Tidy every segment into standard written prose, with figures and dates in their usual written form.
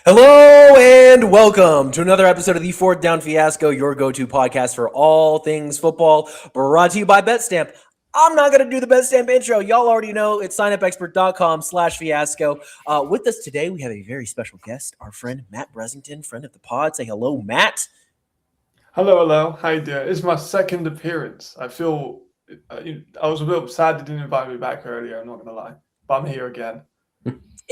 Hello and welcome to another episode of the Fourth Down Fiasco, your go-to podcast for all things football, brought to you by BetStamp. I'm not going to do the BetStamp intro. Y'all already know it's signupexpert.com/fiasco. With us today, we have a very special guest, our friend Matt Bressington, friend of the pod. Say hello, Matt. Hello. How you doing? It's my second appearance. I feel I was a bit sad they didn't invite me back earlier. I'm not gonna lie, but I'm here again.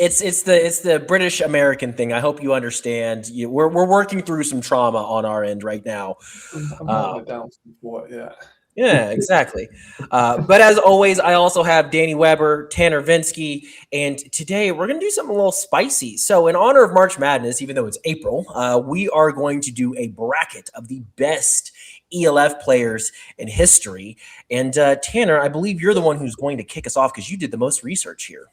It's the British American thing. I hope you understand. We're working through some trauma on our end right now. I'm holding it down support. Yeah. Yeah, exactly. But as always, I also have Danny Weber, Tanner Vinsky, and today we're going to do something a little spicy. So in honor of March Madness, even though it's April, we are going to do a bracket of the best ELF players in history. And Tanner, I believe you're the one who's going to kick us off because you did the most research here.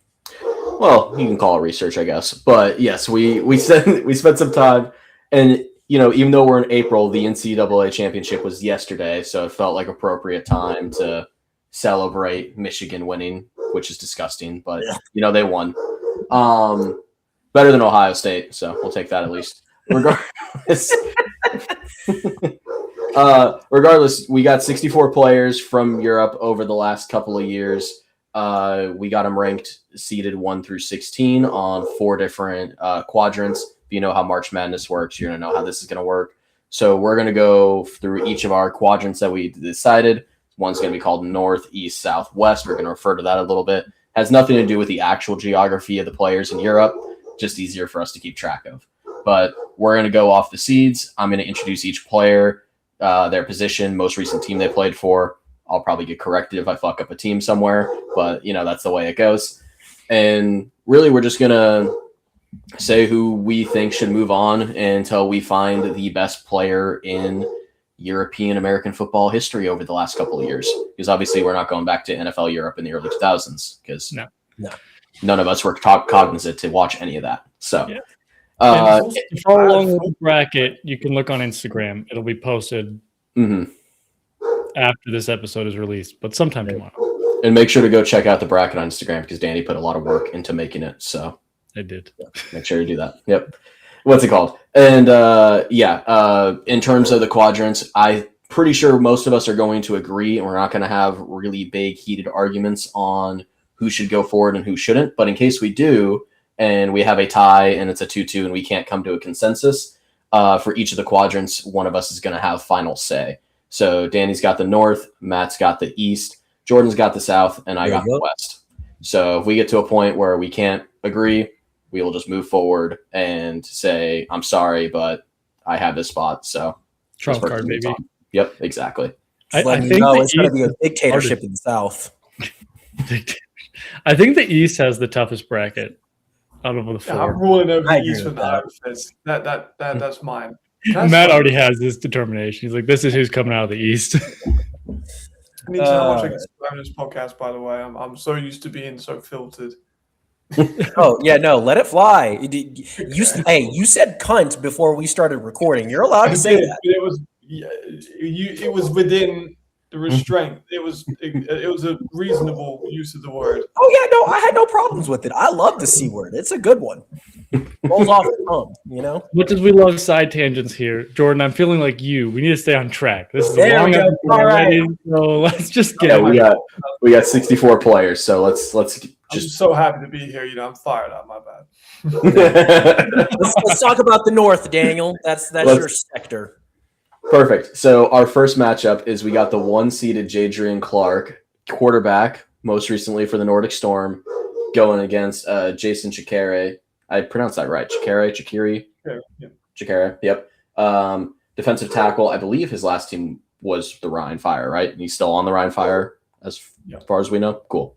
Well, you can call it research, I guess. But yes, we spent some time, and even though we're in April, the NCAA championship was yesterday, so it felt like appropriate time to celebrate Michigan winning, which is disgusting, but they won. Better than Ohio State, so we'll take that at least. Regardless, we got 64 players from Europe over the last couple of years. We got them ranked, seeded 1 through 16 on 4 different quadrants. If you know how March Madness works, you're going to know how this is going to work. So we're going to go through each of our quadrants that we decided. One's going to be called North, East, South, West. We're going to refer to that a little bit. Has nothing to do with the actual geography of the players in Europe, just easier for us to keep track of. But we're going to go off the seeds. I'm going to introduce each player, their position, most recent team they played for. I'll probably get corrected if I fuck up a team somewhere, but that's the way it goes. And really, we're just going to say who we think should move on until we find the best player in European American football history over the last couple of years. Because obviously we're not going back to NFL Europe in the early 2000s because none of us were cognizant to watch any of that. So to follow along with the bracket, you can look on Instagram. It'll be posted after this episode is released, but sometime tomorrow. And make sure to go check out the bracket on Instagram because Danny put a lot of work into making it. So I did. Make sure you do that. Yep. What's it called? And in terms of the quadrants, I'm pretty sure most of us are going to agree, and we're not going to have really big heated arguments on who should go forward and who shouldn't. But in case we do, and we have a tie and it's a 2-2 and we can't come to a consensus, for each of the quadrants, one of us is going to have final say. So Danny's got the North, Matt's got the East, Jordan's got the South, and I got the West. So if we get to a point where we can't agree, we will just move forward and say, I'm sorry, but I have this spot. So trump card, baby. Yep, exactly. I think it's going to be a dictatorship in the South. I think the East has the toughest bracket out of the 4. I'm ruling over the East with that. That's mine. Matt already has this determination. He's like, this is who's coming out of the East. I need to know how much I can on this podcast, by the way. I'm so used to being so filtered. Oh, yeah, no, let it fly. You said cunt before we started recording. You're allowed to say that. It was within the restraint. It was a reasonable use of the word. Oh, yeah, no, I had no problems with it. I love the C word. It's a good one. Rolls off the tongue, Much as we love side tangents here, Jordan, I'm feeling like you. We need to stay on track. This is there a long episode already, so let's just get it. We got 64 players, so let's I'm so happy to be here. I'm fired up. My bad. let's talk about the North, Daniel. That's your sector. Perfect. So our first matchup is we got the 1-seeded Jadrian Clark, quarterback, most recently for the Nordic Storm, going against Jason Chikere. I pronounced that right. Chikere. Yep. Defensive tackle. I believe his last team was the Rhine Fire, right? And he's still on the Rhine Fire as far as we know. Cool.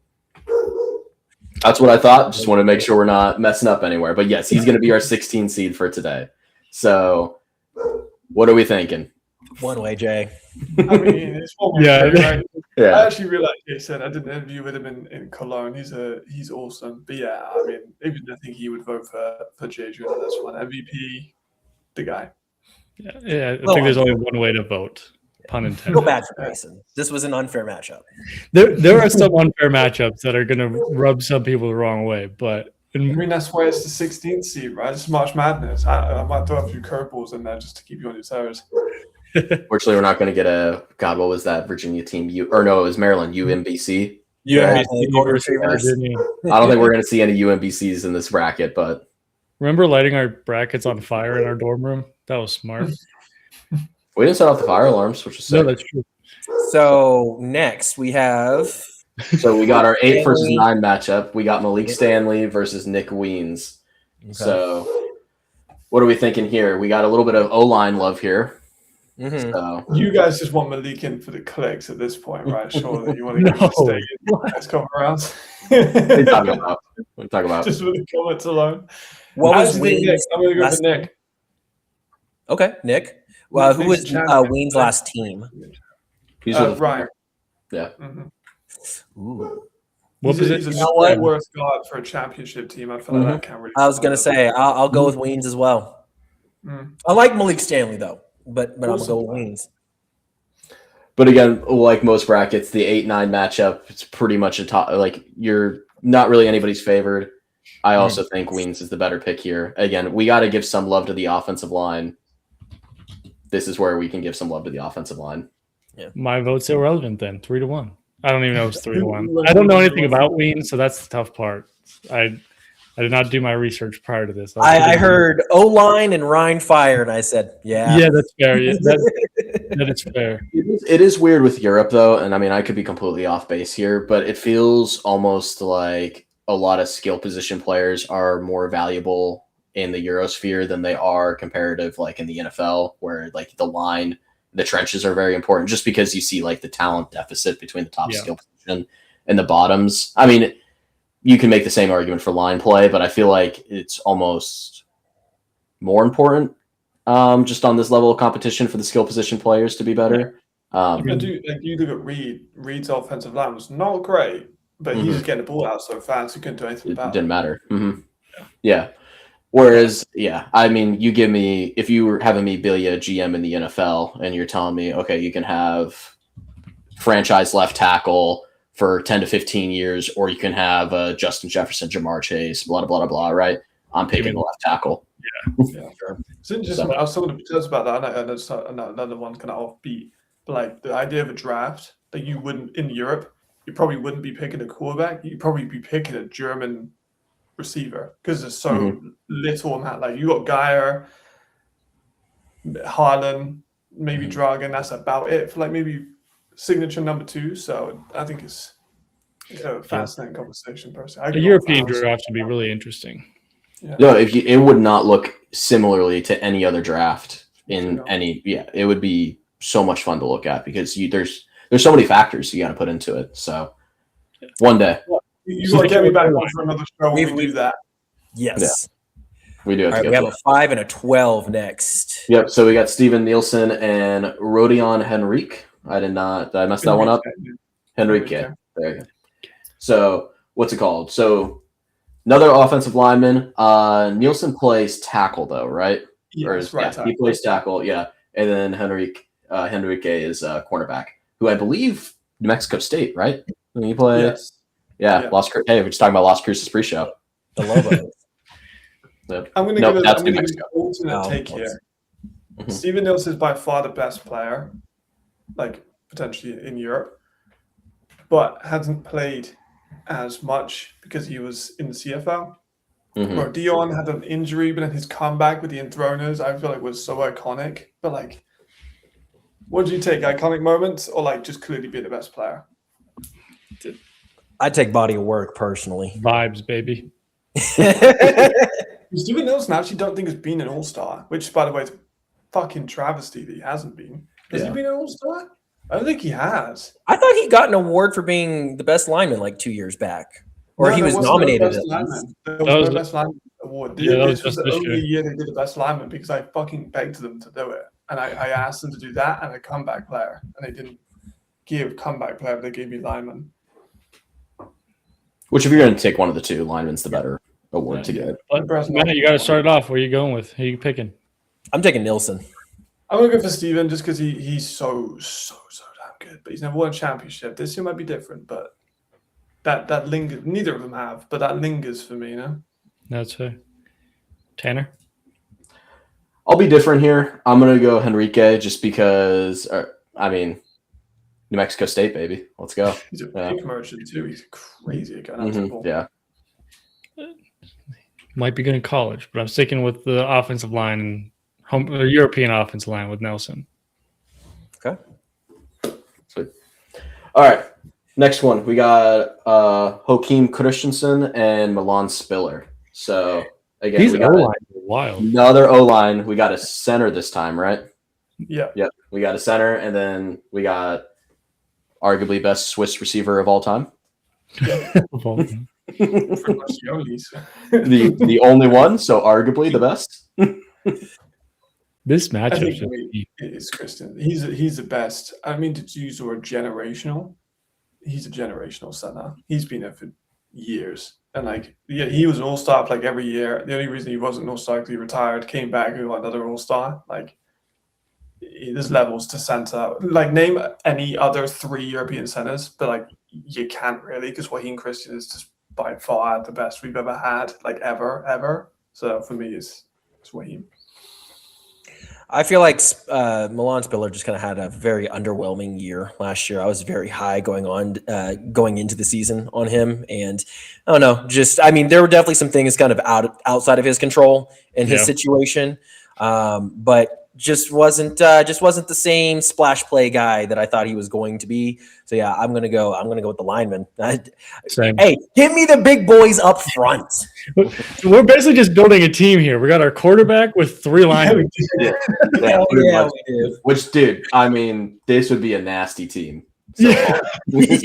That's what I thought. Just want to make sure we're not messing up anywhere. But yes, he's going to be our 16 seed for today. So what are we thinking? One way, Jay. I mean, it's one way. Yeah. Yeah. I actually realized Jason. I did an interview with him in Cologne. He's awesome. But yeah, I mean, even I think he would vote for Jadrian on this one. MVP, the guy. Yeah, I think there's only one way to vote. Pun intended. Feel bad for Mason. This was an unfair matchup. There are some unfair matchups that are going to rub some people the wrong way, but I mean, that's why it's the 16th seed, right? It's March Madness. I might throw a few curveballs in there just to keep you on your toes. Fortunately, we're not going to get a God. What was that Virginia team? It was Maryland UMBC. UMBC Golden versus Retrievers. Virginia. I don't think we're going to see any UMBCs in this bracket, but Remember lighting our brackets on fire in our dorm room? That was smart. we didn't set off the fire alarms, which is No, sick. that's true. So next we have So we got our 8 versus Stanley. 9 matchup. We got Malik Stanley versus Nick Weens. So what are we thinking here? We got a little bit of O-line love here. Mhm. So You guys just want Malik in for the clicks at this point, right? Surely you want to No. stay in the next couple rounds. what are you talking about? What are you talking about? Just for the comments alone. what was Actually, Nick, Ween's I'm going to go last for Nick. Okay, Nick. Nick Who is was the champion. Ween's last team? He's with the Ryan. Yeah. Mhm. Ooh. What He's position? a You know what? straight worth guard for a championship team. I feel like that can't really. I was gonna say I'll go with Weens as well. Mm. I like Malik Stanley though, but I'm gonna Also go with fine. Weens. But again, like most brackets, the 8-9 matchup, it's pretty much a top. Like you're not really anybody's favored. I also think Weens is the better pick here. Again, we got to give some love to the offensive line. This is where we can give some love to the offensive line. My vote's irrelevant then. 3-1. I don't even know it's 3-1. I don't know anything about Ween, so that's the tough part. I did not do my research prior to this. I heard O line and Ryan Fire, and I said, yeah. Yeah, that's fair. Yeah, that is fair. It is weird with Europe, though, and I mean, I could be completely off base here, but it feels almost like a lot of skill position players are more valuable in the Eurosphere than they are comparative, like in the NFL, where like the line, the trenches are very important, just because you see like the talent deficit between the top Yeah. skill position and the bottoms. I mean, you can make the same argument for line play, but I feel like it's almost more important just on this level of competition for the skill position players to be better. I do, like, you look at Reed. Reed's offensive line was not great, but he was getting the ball out so fast he couldn't do anything It about didn't it. matter. Yeah. Whereas, I mean, you give me, if you were having me be a GM in the NFL and you're telling me, okay, you can have franchise left tackle for 10 to 15 years, or you can have Justin Jefferson, Jamar Chase, blah, blah, blah, blah, right? I'm picking the left tackle. Yeah, it's interesting. I was talking to Peters about that. I know it's not another one kind of offbeat, but like the idea of a draft that you wouldn't in Europe, you probably wouldn't be picking a quarterback. You'd probably be picking a German receiver because there's so little amount. Like you got Geyer, Haaland, maybe Dragon. That's about it for like maybe signature number 2. So I think it's a fascinating conversation. Personally, A European draft would be really interesting. No, it would not look similarly to any other draft in any. Yeah, it would be so much fun to look at because there's so many factors you got to put into it. So one day You got to get me back on for another show when we do that. Yes. we do have All to right, get we have to a 5 and a 12 next. Yep. So we got Steven Nielsen and Rodion Henrique. Did I mess that one up? Henrique. There you go. So what's it called? So another offensive lineman. Nielsen plays tackle though, right? Yes, right. He plays tackle. Yeah. And then Henrique is cornerback, who I believe New Mexico State, right? When he played. Yes. Yeah. Hey, we're just talking about Las Cruces pre-show. The Lobo. Yep. I'm going to Nope, give that's an New Mexico. alternate take here. Mhm. Steven Nielsen is by far the best player, like potentially in Europe, but hasn't played as much because he was in the CFL. Mhm. Where Dion had an injury, but then his comeback with the Enthroners, I feel like was so iconic. But like, what do you take? Iconic moments or like just clearly be the best player? I'd take body of work personally. Vibes, baby. Steven Nielsen, I actually don't think has been an all-star, which, by the way, is fucking travesty that he hasn't been. Has he been an all-star? I don't think he has. I thought he got an award for being the best lineman like 2 years back. Or No, he there was wasn't nominated best at least. lineman. There That was was no the- best lineman award. Yeah, that was This was just the this only year. year they did the best lineman because I fucking begged them to do it. And I asked them to do that and a comeback player. And they didn't give comeback player, they gave me lineman. Which, if you're going to take one of the two, lineman's the better award to get. But Matt, you got to start it off. Where are you going with? Who are you picking? I'm taking Nielsen. I'm going to go for Steven just because he's so damn good. But he's never won a championship. This year might be different, but that lingers. Neither of them have, but that lingers for me, you know? That's fair. Tanner? I'll be different here. I'm gonna go Henrique just because. New Mexico State, baby. Let's go. He's a big merchant too. He's crazy at going out to the ball. Yeah. Might be good in college, but I'm sticking with the offensive line and European offensive line with Nelson. Okay. Sweet. All right. Next one. We got Hakeem Christensen and Milan Spiller. So again, These we got O-line are wild. another O-line. We got a center this time, right? Yeah. Yep. We got a center, and then we got arguably best Swiss receiver of all time. Pretty much the only. the only one, so arguably the best. This I matchup think should be it's Kristen. He's the best. I mean to use the word generational. He's a generational center. He's been there for years. And he was an all-star like every year. The only reason he wasn't an all-star because he retired, came back and got another all-star. There's levels to center. Name any other 3 European centers, but you can't really because Joaquin Christian is just by far the best we've ever had, ever. So for me, it's Joaquin. I feel like Milan Spiller just kind of had a very underwhelming year last year. I was very high going into the season on him, and I don't know. There were definitely some things kind of outside of his control in his situation, but just wasn't the same splash play guy that I thought he was going to be. So yeah, I'm gonna go with the lineman. same. Hey, give me the big boys up front. We're basically just building a team here. We got our quarterback with 3 linemen. Yeah, Yeah, we do. Which, dude, this would be a nasty team. So Yeah.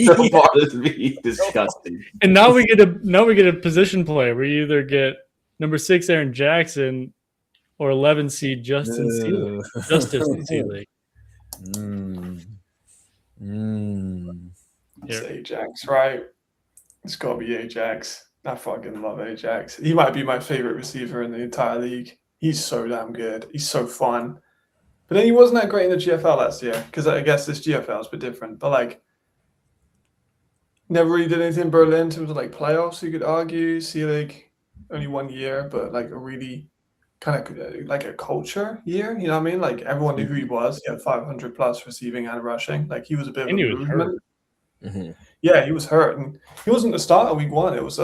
so far, this would be disgusting. And now we get a position play. We either get number 6 Aaron Jackson or 11 seed Justin Seelig. Justice Seelig. It's Ajax, right? It's got to be Ajax. I fucking love Ajax. He might be my favorite receiver in the entire league. He's so damn good. He's so fun. But then he wasn't that great in the GFL last year because I guess this GFL is a bit different. But never really did anything in Berlin in terms of playoffs. You could argue. Seelig only 1 year, but a really kind of a culture year. You know what I mean? Everyone knew who he was. He had 500 plus receiving and rushing. He was a bit of a movement. Mm-hmm. Yeah, he was hurt, and he wasn't the starter week 1. It was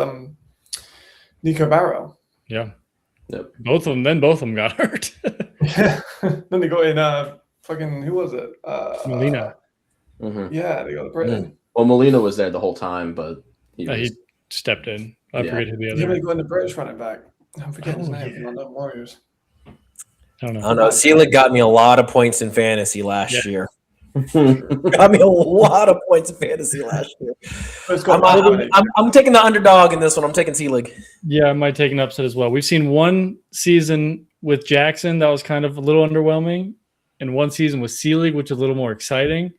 Nico Barrow. Yeah. Yep. Both of them got hurt. Yeah. Then they got in fucking who was it? Molina. Yeah, they got the Britain. Well, Molina was there the whole time, but He stepped in. I forget who the Yeah, other. they got in the British running back. I'm forgetting his name. From the Warriors. I don't know. I don't know. Seelig got me a lot of points in fantasy last year. Got me a lot of points in fantasy last year. I'm taking the underdog in this one. I'm taking Seelig. Yeah, I might take an upset as well. We've seen one season with Jackson that was kind of a little underwhelming, and one season with Seelig, which is a little more exciting.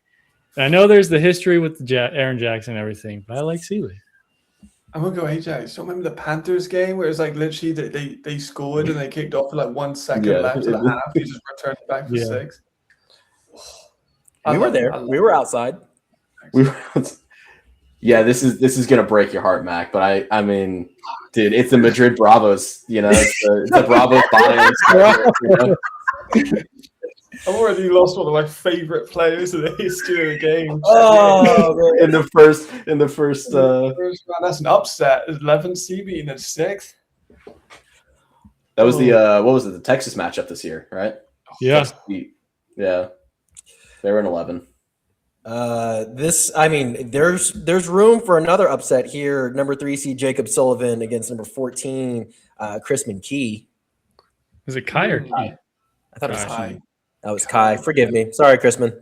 And I know there's the history with Aaron Jackson and everything, but I like Seelig. I'm gonna go Ajax. Don't remember the Panthers game where it's literally they scored and they kicked off with 1 second left in the half. He just returned it back for 6. We were there. We were outside. Yeah, this is gonna break your heart, Mac. But I mean, dude, it's the Madrid Bravos. It's the Bravos bias. I've already lost one of my favorite players in the history of the game. Oh, in the first First round, that's an upset. 11th seed beating a 6th. That was the what was it? The Texas matchup this year, right? Yeah. Yeah. They were in 11. There's room for another upset here. Number 3 seed Jacob Sullivan against number 14 Chris Key. Is it Kai or Key? I thought it was Kai. Kai. That was Kai. Forgive me. Sorry, Chrisman.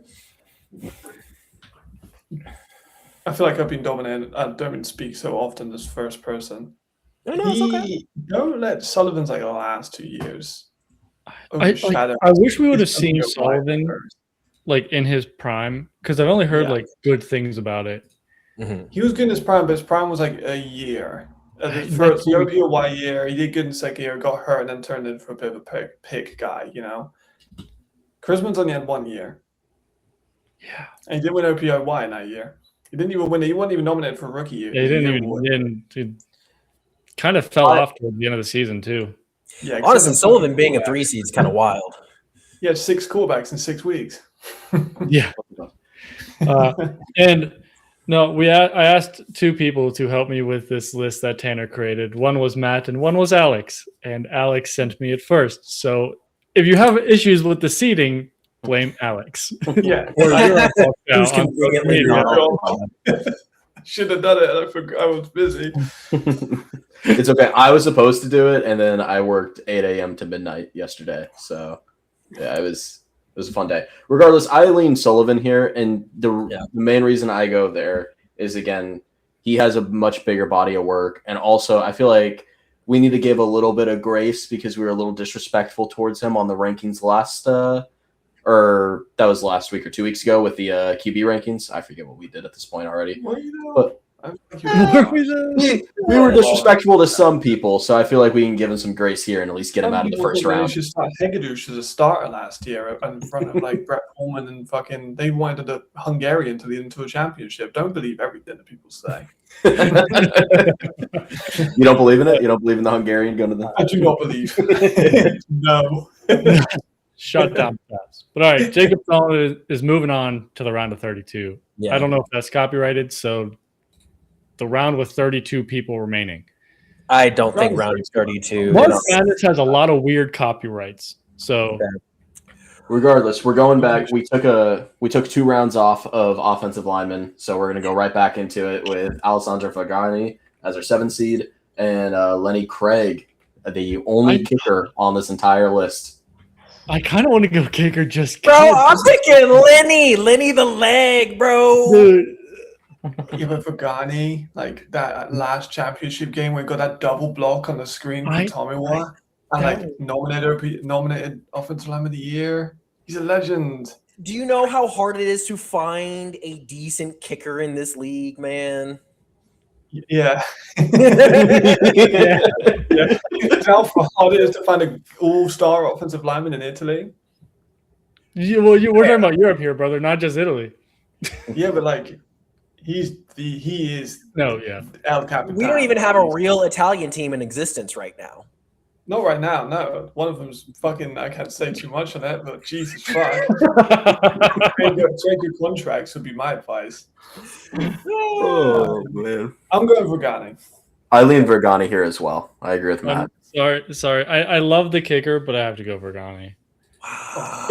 I feel like I've been dominated. I don't speak so often as first person. No, it's okay. Don't let Sullivan's last 2 years. I wish we would have seen Sullivan in his prime, because I've only heard good things about it. Mm-hmm. He was good in his prime, but his prime was a year. The first OPY year, he did good in the second year, got hurt, and then turned into a bit of a pick guy, Chrisman's only had 1 year. Yeah. And he did win OPOY in that year. He didn't even win it. He wasn't even nominated for rookie year. Yeah, he didn't. kind of fell off towards the end of the season too. Yeah, Honestly, Sullivan being a 3 seed is kind of wild. He had 6 quarterbacks in 6 weeks. Yeah. And no, I asked 2 people to help me with this list that Tanner created. One was Matt and one was Alex. And Alex sent me it first. So if you have issues with the seating, blame Alex. Yeah. Or you're on Who's conveniently not. Should have done it. I forgot I was busy. It's okay. I was supposed to do it, and then I worked 8 a.m. to midnight yesterday. So yeah, it was a fun day. Regardless, I lean Sullivan here, and the main reason I go there is, again, he has a much bigger body of work, and also I feel like we need to give a little bit of grace because we were a little disrespectful towards him on the rankings or that was last week or 2 weeks ago with the QB rankings. I forget what we did at this point already. Well, you know, But we were disrespectful to some people, so I feel like we can give him some grace here and at least get him out of the first round. Should start Hegedus as a starter last year in front of like Brett Coleman and fucking. They wanted the Hungarian to lead into a championship. Don't believe everything that people say. You don't believe in it? You don't believe in the Hungarian going to the? I do not believe. No. Shut down. But all right, Jacob Sullivan is moving on to the round of 32. Yeah. I don't know if that's copyrighted, so the round with 32 people remaining. I don't think round 32. March Madness has a lot of weird copyrights. So regardless, we're going back. We took 2 rounds off of offensive linemen, so we're going to go right back into it with Alessandro Fagani as our 7 seed and Lenny Craig, the only kicker on this entire list. I kind of want to go kicker just Bro, I'm picking Lenny the leg, bro. Dude. Yeah, but for Ghani, like that last championship game where he got that double block on the screen for Tomiwa and like nominated offensive lineman of the year. He's a legend. Do you know how hard it is to find a decent kicker in this league, man? Yeah. Yeah. How hard it is to find an all-star offensive lineman in Italy. We're talking about Europe here, brother, not just Italy. Yeah, but like he is El Capitan. We don't even have a real Italian team in existence right now. Not right now, no. One of them's fucking, I can't say too much on that, but Jesus fuck. Change your contracts would be my advice. Oh, man. I'm going for Ghani. I lean Vergani here as well. I agree with Matt. Sorry. I love the kicker, but I have to go for Ghani. Wow.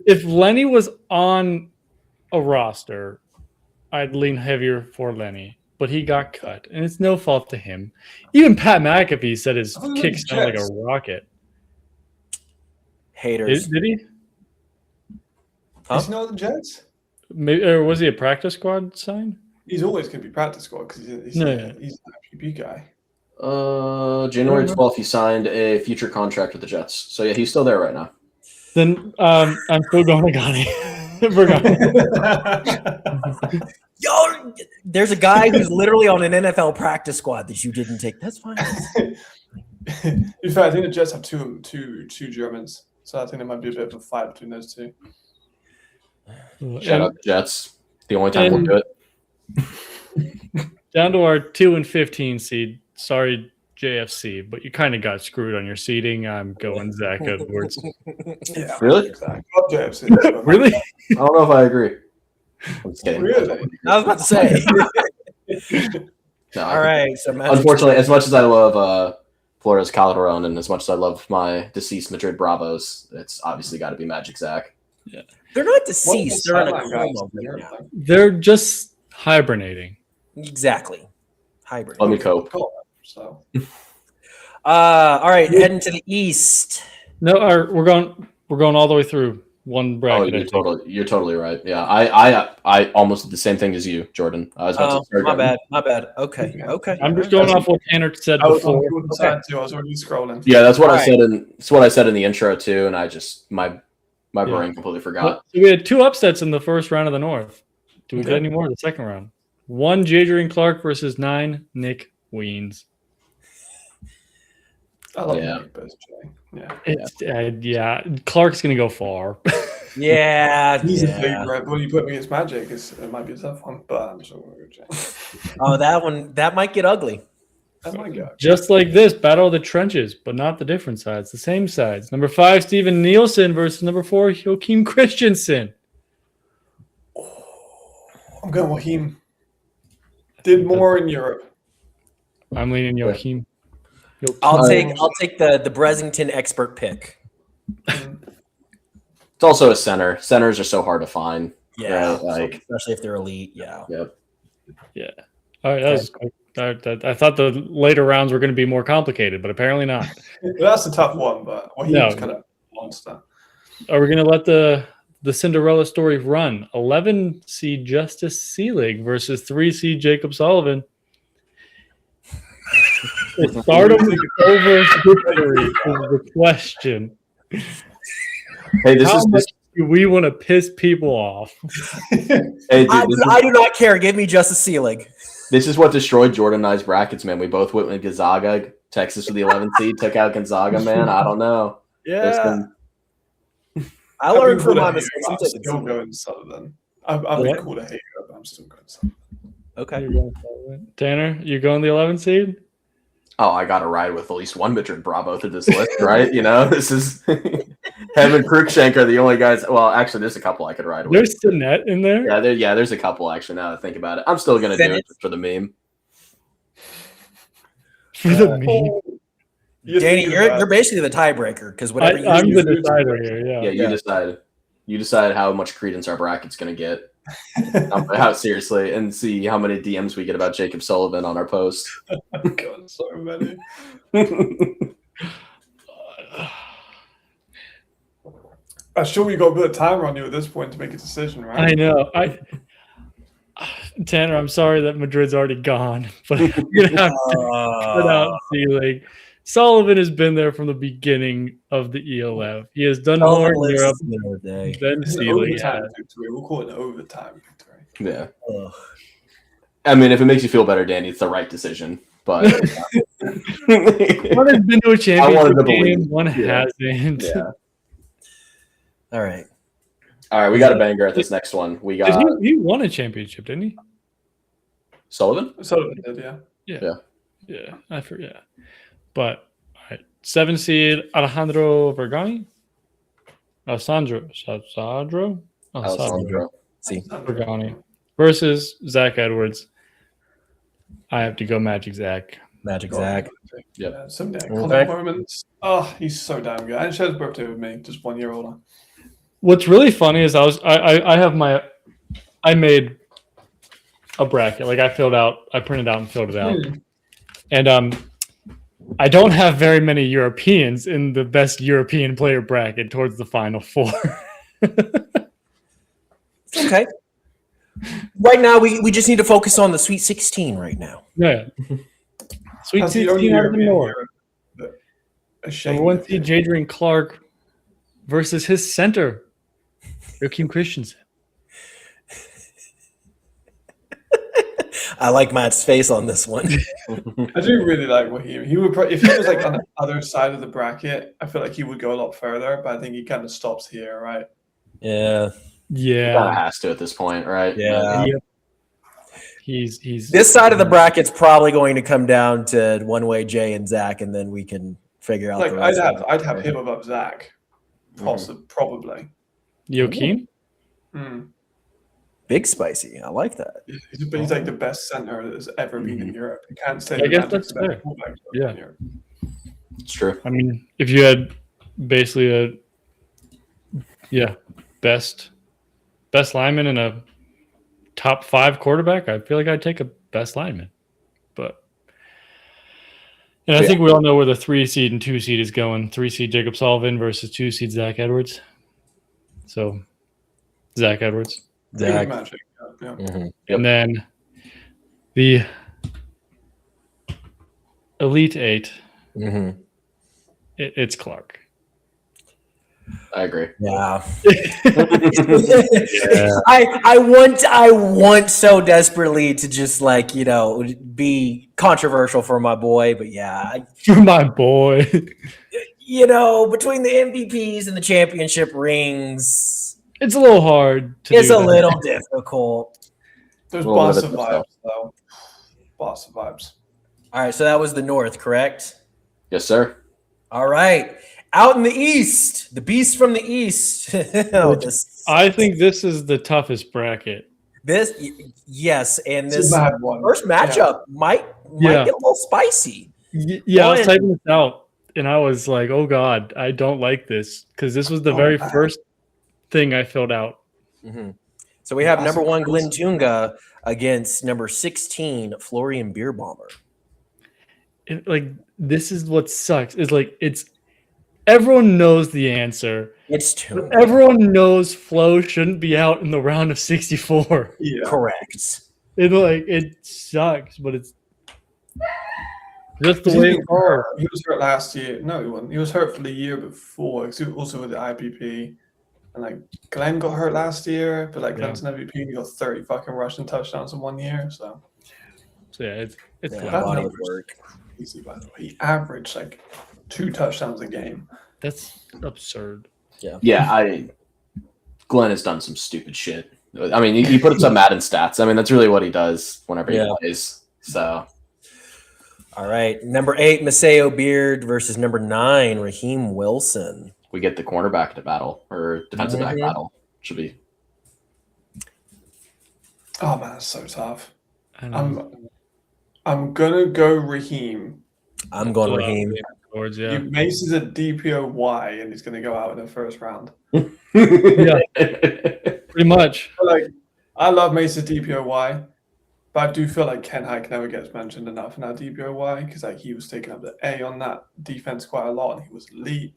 If Lenny was on a roster, I'd lean heavier for Lenny, but he got cut, and it's no fault to him. Even Pat McAfee said his kick sounded like a rocket. Haters. Did he? Huh? Is he not the Jets? Maybe, or was he a practice squad sign? He's always going to be practice squad because he's an IPP guy. January 12th, he signed a future contract with the Jets. So, yeah, he's still there right now. Then I'm still going to Ghani. Yo, there's a guy who's literally on an NFL practice squad that you didn't take. That's fine. In fact, I think the Jets have two Germans. So I think there might be a bit of a fight between those two. Shout out the Jets. The only time we'll do it. Down to our 2 and 15 seed. Sorry, JFC, but you kind of got screwed on your seeding. I'm going Zach Edwards. Yeah, really? JFC. Really? I don't know if I agree. I'm just kidding. Really? I was about to say. No, all right. So unfortunately, as much as I love Flores Calderon and as much as I love my deceased Madrid Bravos, it's obviously got to be Magic Zach. Yeah. They're not deceased. They're in a coma right now. They're just hibernating. Exactly. Hybrid. Let me cope. So. All right, heading to the east. No, we're going all the way through one bracket. Oh, you're totally right. Yeah, I almost did the same thing as you, Jordan. I was about to start. My bad. Okay. I'm just going off what Tanner said before. I was already scrolling. Yeah, that's what I said in the intro too, and I just my brain completely forgot. So we had 2 upsets in the first round of the North. Do we get any more in the second round? 1 Jadrian Clark versus 9 Nick Weens. I love Yeah. Nick best, Jay. Yeah. Clark's gonna go far. Yeah, He's a yeah. favorite. When you put me against Magic, it might be a tough one, but I'm sure we'll go Jack. Oh, that might get ugly. That might go. Just like this, battle of the trenches, but not the different sides, the same sides. Number 5, Steven Nielsen versus number 4, Joachim Christensen. I'm going Joachim. Did more in Europe. I'm leaning Joachim. I'll take the Bressington expert pick. It's also a center. Centers are so hard to find. Yeah, Right, like- especially if they're elite. Yeah. Yep. Yeah. All right. That was quick. I thought the later rounds were going to be more complicated, but apparently not. That's a tough one, but Joachim's No. kind of a monster. Are we going to let the Cinderella story run? 11 seed Justice Seelig versus 3 seed Jacob Sullivan. Stardom over victory is the question. Hey, this How is much do we want to piss people off? hey, dude, I do not care. Give me Justice Seelig. this is what destroyed Jordan and I's brackets, man. We both went with Gonzaga. Texas with the 11th seed took out Gonzaga, man. I don't know. Listen, I learned from my I'm mistakes. I'm taking still Seelig. going Sullivan. I'll be What? cool to hate her, but I'm still going Sullivan. Okay. Tanner, you going the 11 seed? oh, I got to ride with at least one Madrid Bravo to this list, right? You know, this is him and Cruikshank are the only guys. Well, actually, there's a couple I could ride with. There's Sinet in there. There's a couple actually. Now that I think about it, I'm still gonna do it for the meme. For the meme. Danny, you're basically the tiebreaker because whatever you I'm choose- the decider here. Yeah, Yeah. you decide. You decide how much credence our bracket's gonna get. How seriously, and see how many DMs we get about Jacob Sullivan on our post. God, so many. I'm sure we got a bit of timer on you at this point to make a decision, right? I know. Tanner, I'm sorry that Madrid's already gone, but I'm gonna have to put out Seelig. Sullivan has been there from the beginning of the ELF. He has done more in Europe than It's an Seelig overtime has. victory. We'll call it an overtime victory. Yeah, I mean, if it makes you feel better, Danny, it's the right decision. But One has been to a wanted to championship believe. game, one Yeah. hasn't. yeah. All right. All right, we got a banger at this next one. We got He won a championship, didn't he? Sullivan. Sullivan did, yeah. Yeah, I forget. But all right, 7 seed Alejandro Vergani, Alessandro See. Vergani versus Zach Edwards. I have to go Magic Zach. Magic Zach. Yeah, some Okay. iconic moments. Oh, he's so damn good. And shares his birthday with me, just 1 year older. What's really funny is I made a bracket. Like I printed out and filled it out. And I don't have very many Europeans in the best European player bracket towards the final 4. Okay. Right now, we just need to focus on the Sweet 16 right now. Yeah. Sweet That's the only 16 out of the European North. hero that- a shame. Number 1 seed Jadrian Clark versus his center, Joachim Christensen. I like Matt's face on this one. I do really like Raheem. He would if he was like on the other side of the bracket, I feel like he would go a lot further, but I think he kind of stops here, right? Yeah. Kind of Yeah. has to at this point, right? Yeah. Yep. He's This side of the bracket's probably going to come down to one way Jay and Zach, and then we can figure out Like the rest of it. I'd have him above Zach, probably. Joachim. Mm. Big spicy. I like that. He's like the best center that has ever been in Europe. You can't say. I the guess Magic's that's the best fair. fullback Yeah. in Europe. It's true. I mean, if you had basically best lineman and a top 5 quarterback, I feel like I'd take a best lineman. And I think we all know where the 3 seed and 2 seed is going. 3 seed Jacob Sullivan versus 2 seed Zach Edwards. So Zach Edwards. Zach. Magic. Yeah. Mhm. Yep. And then the Elite 8, Mhm. it's Clark. I agree. Yeah. Yeah. I want so desperately to just be controversial for my boy, but yeah, For my boy. between the MVPs and the championship rings, It's a little hard to It's do a that. little difficult. There's A little bit Barca of this vibes though. Barca vibes. All right, so that was the North, correct? Yes, sir. All right. Out in the East, the beast from the East. Oh, I think this is the toughest bracket. Yes, and It's a this mad one. first matchup might Yeah. get a little spicy. Yeah, I was One- typing this out, and I was like, "Oh God, I don't like this," because this was the Oh, very man. first thing I filled out. Mhm. So we have That's number 1 Glenn crazy. Tunga against number 16 Florian Beerbaumer. Like, this is what sucks. Is like it's everyone knows the answer. It's But Tunga. everyone knows Flo shouldn't be out in the round of 64. Yeah. Correct. It sucks, but it's just the He way was it goes. He was hurt last year. No, he wasn't. He was hurt for the year before. 'Cause he was also with the IPP. And like Glenn got hurt last year, but like Glenn's an MVP and he got 30 fucking rushing touchdowns in 1 year. So So yeah, it's Yeah, Glenn. That body of number's work. easy, by the way. He averaged like 2 touchdowns a game. That's absurd. Yeah, Glenn has done some stupid shit. I mean, he put up some Madden stats. I mean, that's really what he does whenever Yeah. he plays. So All right. Number 8, Maceo Beard versus number 9, Raheem Wilson. we get the cornerback to battle or defensive back Mhm. battle. Should be. Oh man, it's so tough. I know. I'm gonna go Raheem. I'm going Pull out Raheem. the boards, yeah. Mace is a DPOY and he's gonna go out in the first round. Yeah. Pretty much. But like, I love Mace's DPOY, but I do feel like Ken Hike never gets mentioned enough in our DPOY because like he was taking up the A on that defense quite a lot and he was elite.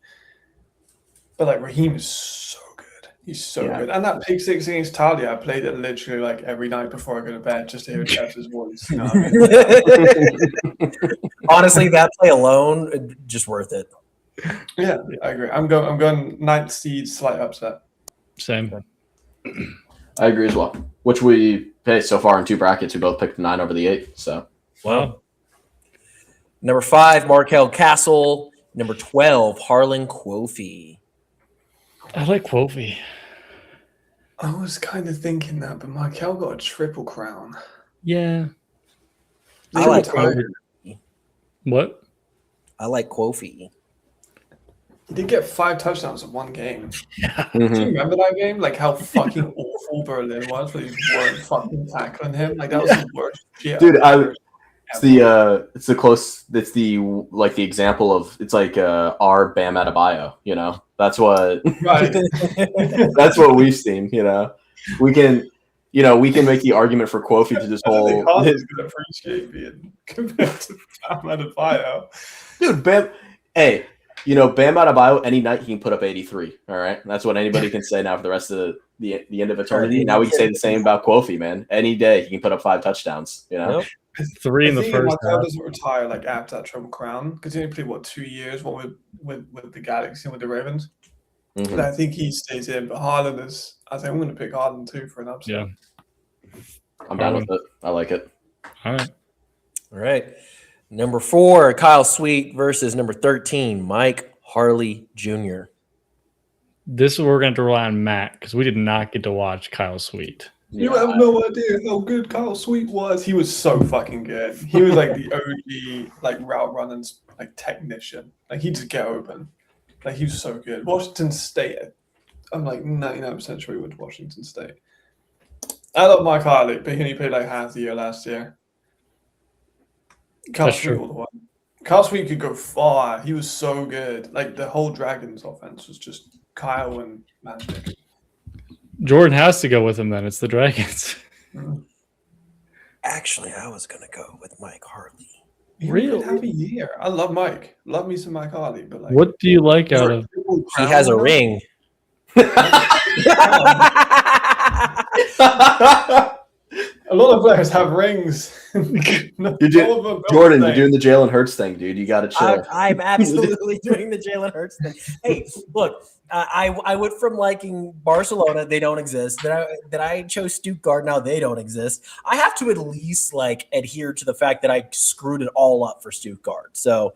But like Raheem is so good. He's so Yeah. good. And that pick six against Talia, I played it literally like every night before I go to bed just to hear Jeff's voice. You know what I mean? Honestly, that play alone, just worth it. Yeah, I agree. I'm going ninth seed, slight upset. Same. I agree as well. Which we pay so far in 2 brackets. We both picked the 9 over the 8. So Wow. Number 5, Markel Castle. Number 12, Harlan Quofi. I like Quofi. I was kind of thinking that, but Markel got a triple crown. Yeah. I like Triple crown. Quofi. What? I like Quofi. He did get 5 touchdowns in 1 game. Mhm. Do you remember that game? Like how fucking awful Berlin was, where they weren't fucking tackling him. Like that was the worst shit. Dude, I've ever it's the example of it's like our Bam Adebayo, you know. That's what right. that's what we've seen, you know. We can make the argument for Quofi to this I don't whole think Harlan's gonna appreciate being compared to Bam Adebayo. dude, Bam. Hey, you know, Bam Adebayo, any night he can put up 83. All right, that's what anybody can say now for the rest of the end of eternity. Now we can say the same about Quofi, man. Any day he can put up 5 touchdowns. You know, Yep. 3 in the I think first Markel half. doesn't retire like after that triple crown because he only played 2 years, one with the Galaxy and with the Ravens. Mhm. And I think he stays in, but Harlan is. I think I'm going to pick Harlan too for an upset. Yeah. I'm down with it. I like it. All right. All right. Number 4, Kyle Sweet versus number 13, Mike Harley Jr. This is where we're going to rely on Matt because we did not get to watch Kyle Sweet. You have no idea how good Kyle Sweet was. He was so fucking good. He was like the OG like route running like technician. Like he just get open. Like he was so good. Washington State. I'm like 99% sure he went to Washington State. I love Mike Harley, but he only played like half the year last year. Kyle That's Sweet true. all the way. Kyle Sweet could go far. He was so good. Like the whole Dragons offense was just Kyle and Magic. Jordan has to go with him then. It's the Dragons. Actually, I was going to go with Mike Harley. He Really? did have a year. I love Mike. Love me some Mike Harley, but like What do you like out of He has a ring. A lot of players have rings. Jordan, you're doing the Jalen Hurts thing, dude. You got to chill. I'm absolutely doing the Jalen Hurts thing. Hey, look, I went from liking Barcelona, they don't exist. That I chose Stuttgart, now they don't exist. I have to at least like adhere to the fact that I screwed it all up for Stuttgart. So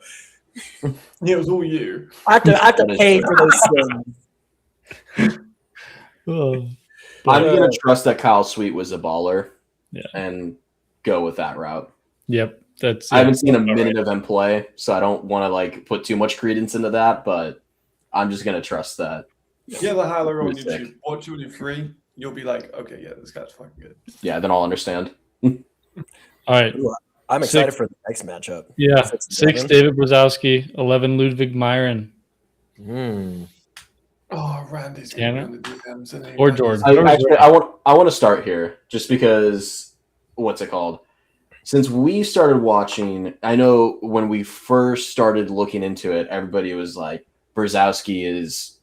Yeah, it was all you. I have to That is pay true. for those things. Oh, I'm but, gonna trust that Kyle Sweet was a baller, Yeah. and go with that route. yep. That's I haven't seen a all right. minute of him play, so I don't want to like put too much credence into that. But I'm just gonna trust that. Yeah, the highlight on He was YouTube. sick. Watch it when you're free. You'll be like, okay, yeah, this guy's fucking good. Yeah, then I'll understand. All right. I'm excited Six. for the next matchup. Yeah. 6 and 6, 7. David Brzezowski. 11, Ludwig Myron. Hmm. Oh, Randy's Tanner? gonna be on the DMs, isn't he? Or Randy's- Jordan. I want to start here just because what's it called? Since we started watching, I know when we first started looking into it, everybody was like, Brzezowski is,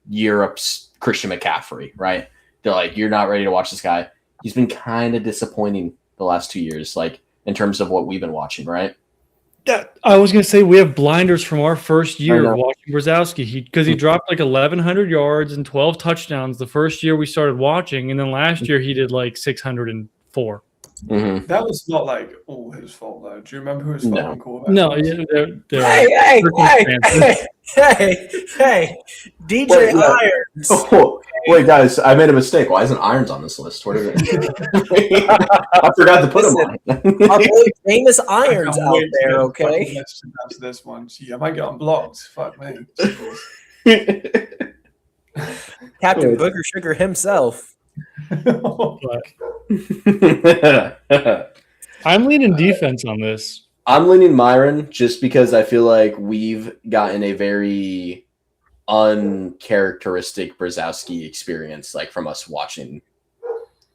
Europe's Christian McCaffrey, right? They're like, you're not ready to watch this guy. He's been kind of disappointing the last 2 years, like in terms of what we've been watching, right? I was going to say we have blinders from our first year know. of watching Brzezowski because he dropped like 1,100 yards and 12 touchdowns the first year we started watching. And then last year he did like 604. Mm-hmm. That was not like all his fault though. Do you remember who his No. fucking quarterback No, was? yeah, Hey, DJ Wait, yeah. Irons. Oh, wait, guys, I made a mistake. Why isn't Irons on this list? Where did it? I forgot to put him on. Our boy famous Irons I can't out wait to there, get a okay? fucking message after this one. Gee, I might get unblocked. Fuck me. Captain Booger Sugar himself. I'm leaning defense on this. I'm leaning Myron just because I feel like we've gotten a very uncharacteristic Brzezowski experience, like from us watching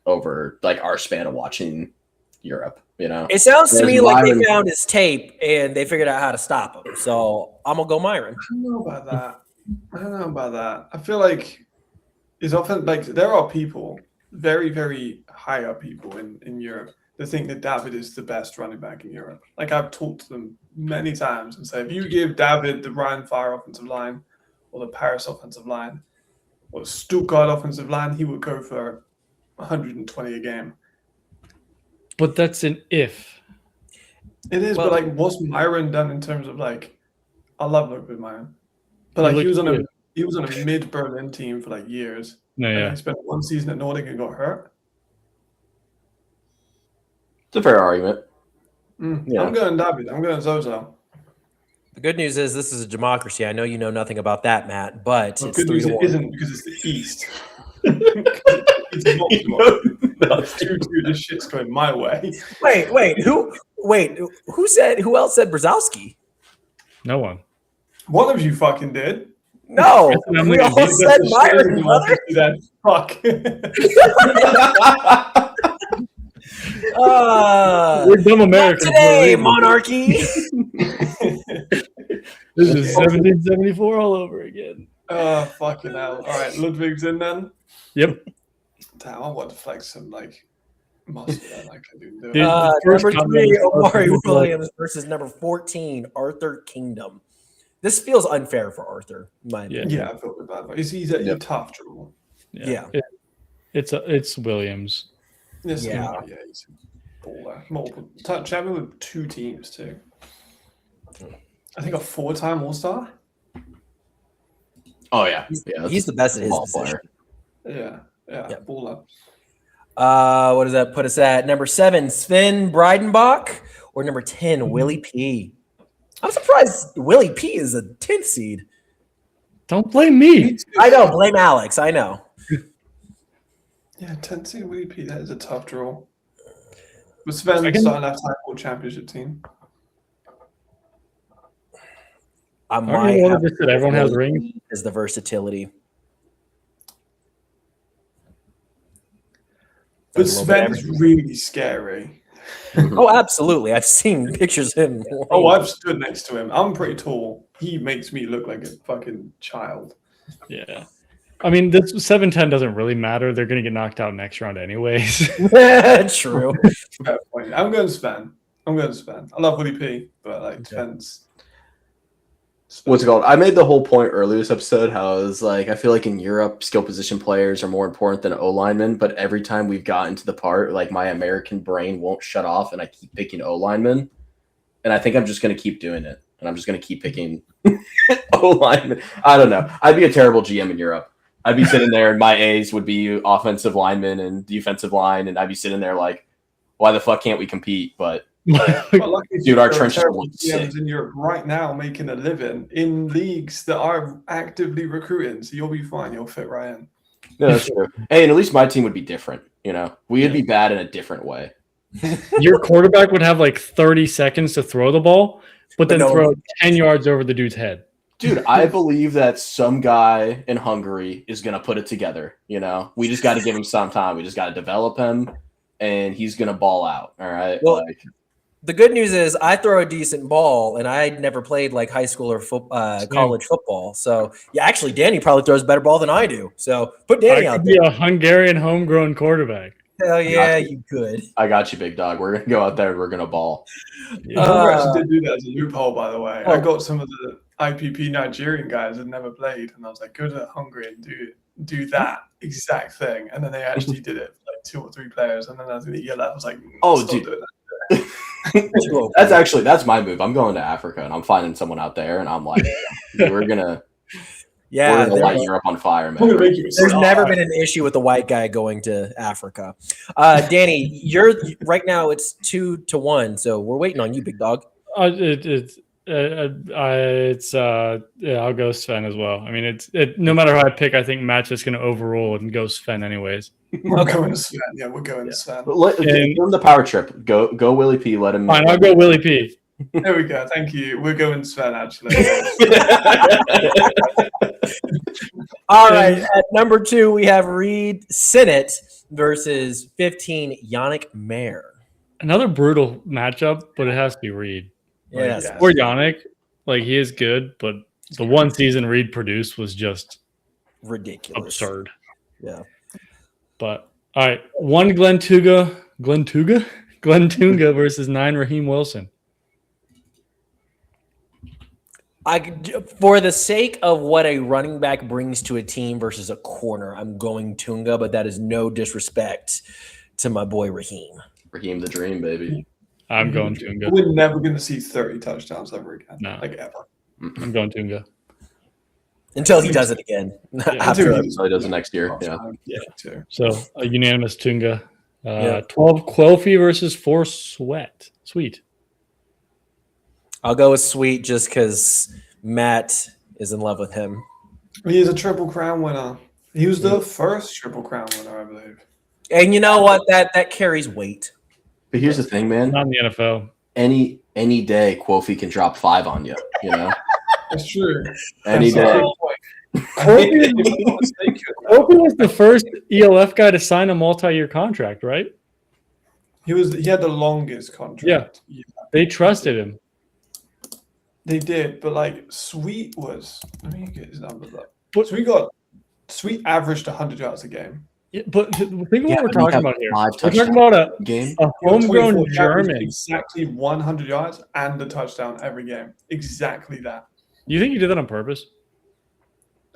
over like our span of watching Europe. It sounds to Whereas me like Myron- they found his tape and they figured out how to stop him. So I'm gonna go Myron. I don't know about that. I feel like it's often like there are people, very, very high up people in Europe that think that David is the best running back in Europe. Like I've talked to them many times and say, if you give David the Ryan Fire offensive line or the Paris offensive line or the Stuttgart offensive line, he would go for 120 a game. But that's an if. It is, Well- but like, what's Myron done in terms of like? I love Ludwig Myron, but like He he was on looked a mid Berlin team for like years. No, And yeah. he spent one season at Nordic and got hurt. It's a fair argument. Yeah. I'm going David. I'm going Zozo. The good news is this is a democracy. I know you know nothing about that, Matt, but But it's good news, it 3-1. isn't because it's the East. It's not democracy. It's 2-2. This shit's going my way. Wait, who else said Brzezowski? No one. One of you fucking did. No, I'm we gonna all do said Myron, brother. Then fuck. We're dumb Not Americans. today, monarchy. This is 1774 all over again. Oh fucking hell! All right, Ludwig's in then. Yep. Damn, I want to flex some like muscle. Then I can do Dude, it. first Number comment 3, was Omari like- Williams versus number 14, Arthur Kingdom. This feels unfair for Arthur, in my opinion. Yeah, I feel a bit bad. But he's a Yep. tough draw. Yeah. It's Williams. Yes, Yeah. yeah, he's a baller. Multiple champion with 2 teams too. I think a 4-time All-Star. Oh yeah, He's the best at his ball position. player. Yeah, Yep. baller. What does that put us at? Number 7, Sven Breidenbach, or number 10, Willie P. I'm surprised Willie P is a 10th seed. Don't blame me. I know, blame Alex. I know. Yeah, 10 seed WP. That is a tough draw. But Sven Second? starting left tackle championship team. I Aren't might you one have of us that everyone has rings? is the versatility. But Does a little bit Sven of is everything. really scary. Oh, absolutely. I've seen pictures of him. Oh, I've stood next to him. I'm pretty tall. He makes me look like a fucking child. Yeah. I mean, this 7-10 doesn't really matter. They're going to get knocked out next round anyways. True. Fair point. I'm going Sven. I love Willie P, but like Sven's. What's it called? I made the whole point earlier this episode how I was like, I feel like in Europe, skill position players are more important than O linemen. But every time we've gotten to the part, like my American brain won't shut off, and I keep picking O linemen. And I think I'm just going to keep doing it, and I'm just going to keep picking O linemen. I don't know. I'd be a terrible GM in Europe. I'd be sitting there, and my A's would be offensive linemen and defensive line, and I'd be sitting there like, why the fuck can't we compete? But But luckily, Dude, our there are trenches terrible look sick. GMs in Europe right now making a living in leagues that are actively recruiting, so you'll be fine. You'll fit right in. no, that's true. Hey, and at least my team would be different. You know, we'd be bad in a different way. Your quarterback would have like 30 seconds to throw the ball, but then no throw one- 10 yards over the dude's head. Dude, I believe that some guy in Hungary is gonna put it together. You know, we just got to give him some time. We just got to develop him, and he's gonna ball out. All right. Well, the good news is I throw a decent ball, and I never played like high school or college football. So yeah, actually, Danny probably throws a better ball than I do. So put Danny I out could be there. a Hungarian homegrown quarterback. Hell yeah, you could. I got you, big dog. We're gonna go out there and we're gonna ball. Hungary actually did do that as a loophole, by the way. I oh. got some of the IPP Nigerian guys that never played, and I was like, go to Hungary and do that exact thing. And then they actually did it for like 2 or 3 players, and then as the year left, I was like, Oh, stop dude. doing that. That's my move. I'm going to Africa and I'm finding someone out there, and I'm like, we're gonna Yeah, light Europe on fire, I'm gonna man. make you a there's star. never been an issue with a white guy going to Africa. Danny, you're right now. It's 2-1, so we're waiting on you, big dog. Yeah, I'll go Sven as well. I mean, no matter how I pick, I think Matt's just going to overrule and go Sven anyways. We're going to Sven. Yeah, we're going to Sven. But give him the power trip. Go Willie P. Let him. Fine, I'll go Willie P. There we go. Thank you. We're going Sven, actually. All right, at number 2, we have Reed Sinnott versus 15 Yannick Mayer. Another brutal matchup, but it has to be Reed. Yes. Or Yannick. Like, he is good, but the one season Reed produced was just Ridiculous. absurd. Yeah. But, all right, 1 Glenn Tunga versus 9 Raheem Wilson. For the sake of what a running back brings to a team versus a corner, I'm going Tunga, but that is no disrespect to my boy Raheem. Raheem the Dream, baby. I'm going Tunga. We're never going to see 30 touchdowns ever again. No. Like, ever. I'm going Tunga. Until he does it again. Until he So he does it next year. Yeah. Yeah, too. So, a unanimous Tunga. Yeah. 12 Quelfy versus 4 Sweet. I'll go with Sweet just because Matt is in love with him. He is a Triple Crown winner. He was the first Triple Crown winner, I believe. And you know what? That carries weight. But here's the thing, man. Not in the NFL. Any day, Quofi can drop 5 on you. You know, That's true. any That's a day. good point. I think if I'm not mistaken, Quelfy was the first ELF guy to sign a multi-year contract, right? he had the longest contract. Yeah. They trusted him. They did, but like Sweet was. Let me get his numbers up. But- Sweet averaged 100 yards a game. Yeah, but think of what Yeah, we're but he talking had about here. 5 We're talking touchdowns about game. a homegrown 24 averaged German. exactly 100 yards and a touchdown every game. Exactly that. You think he did that on purpose?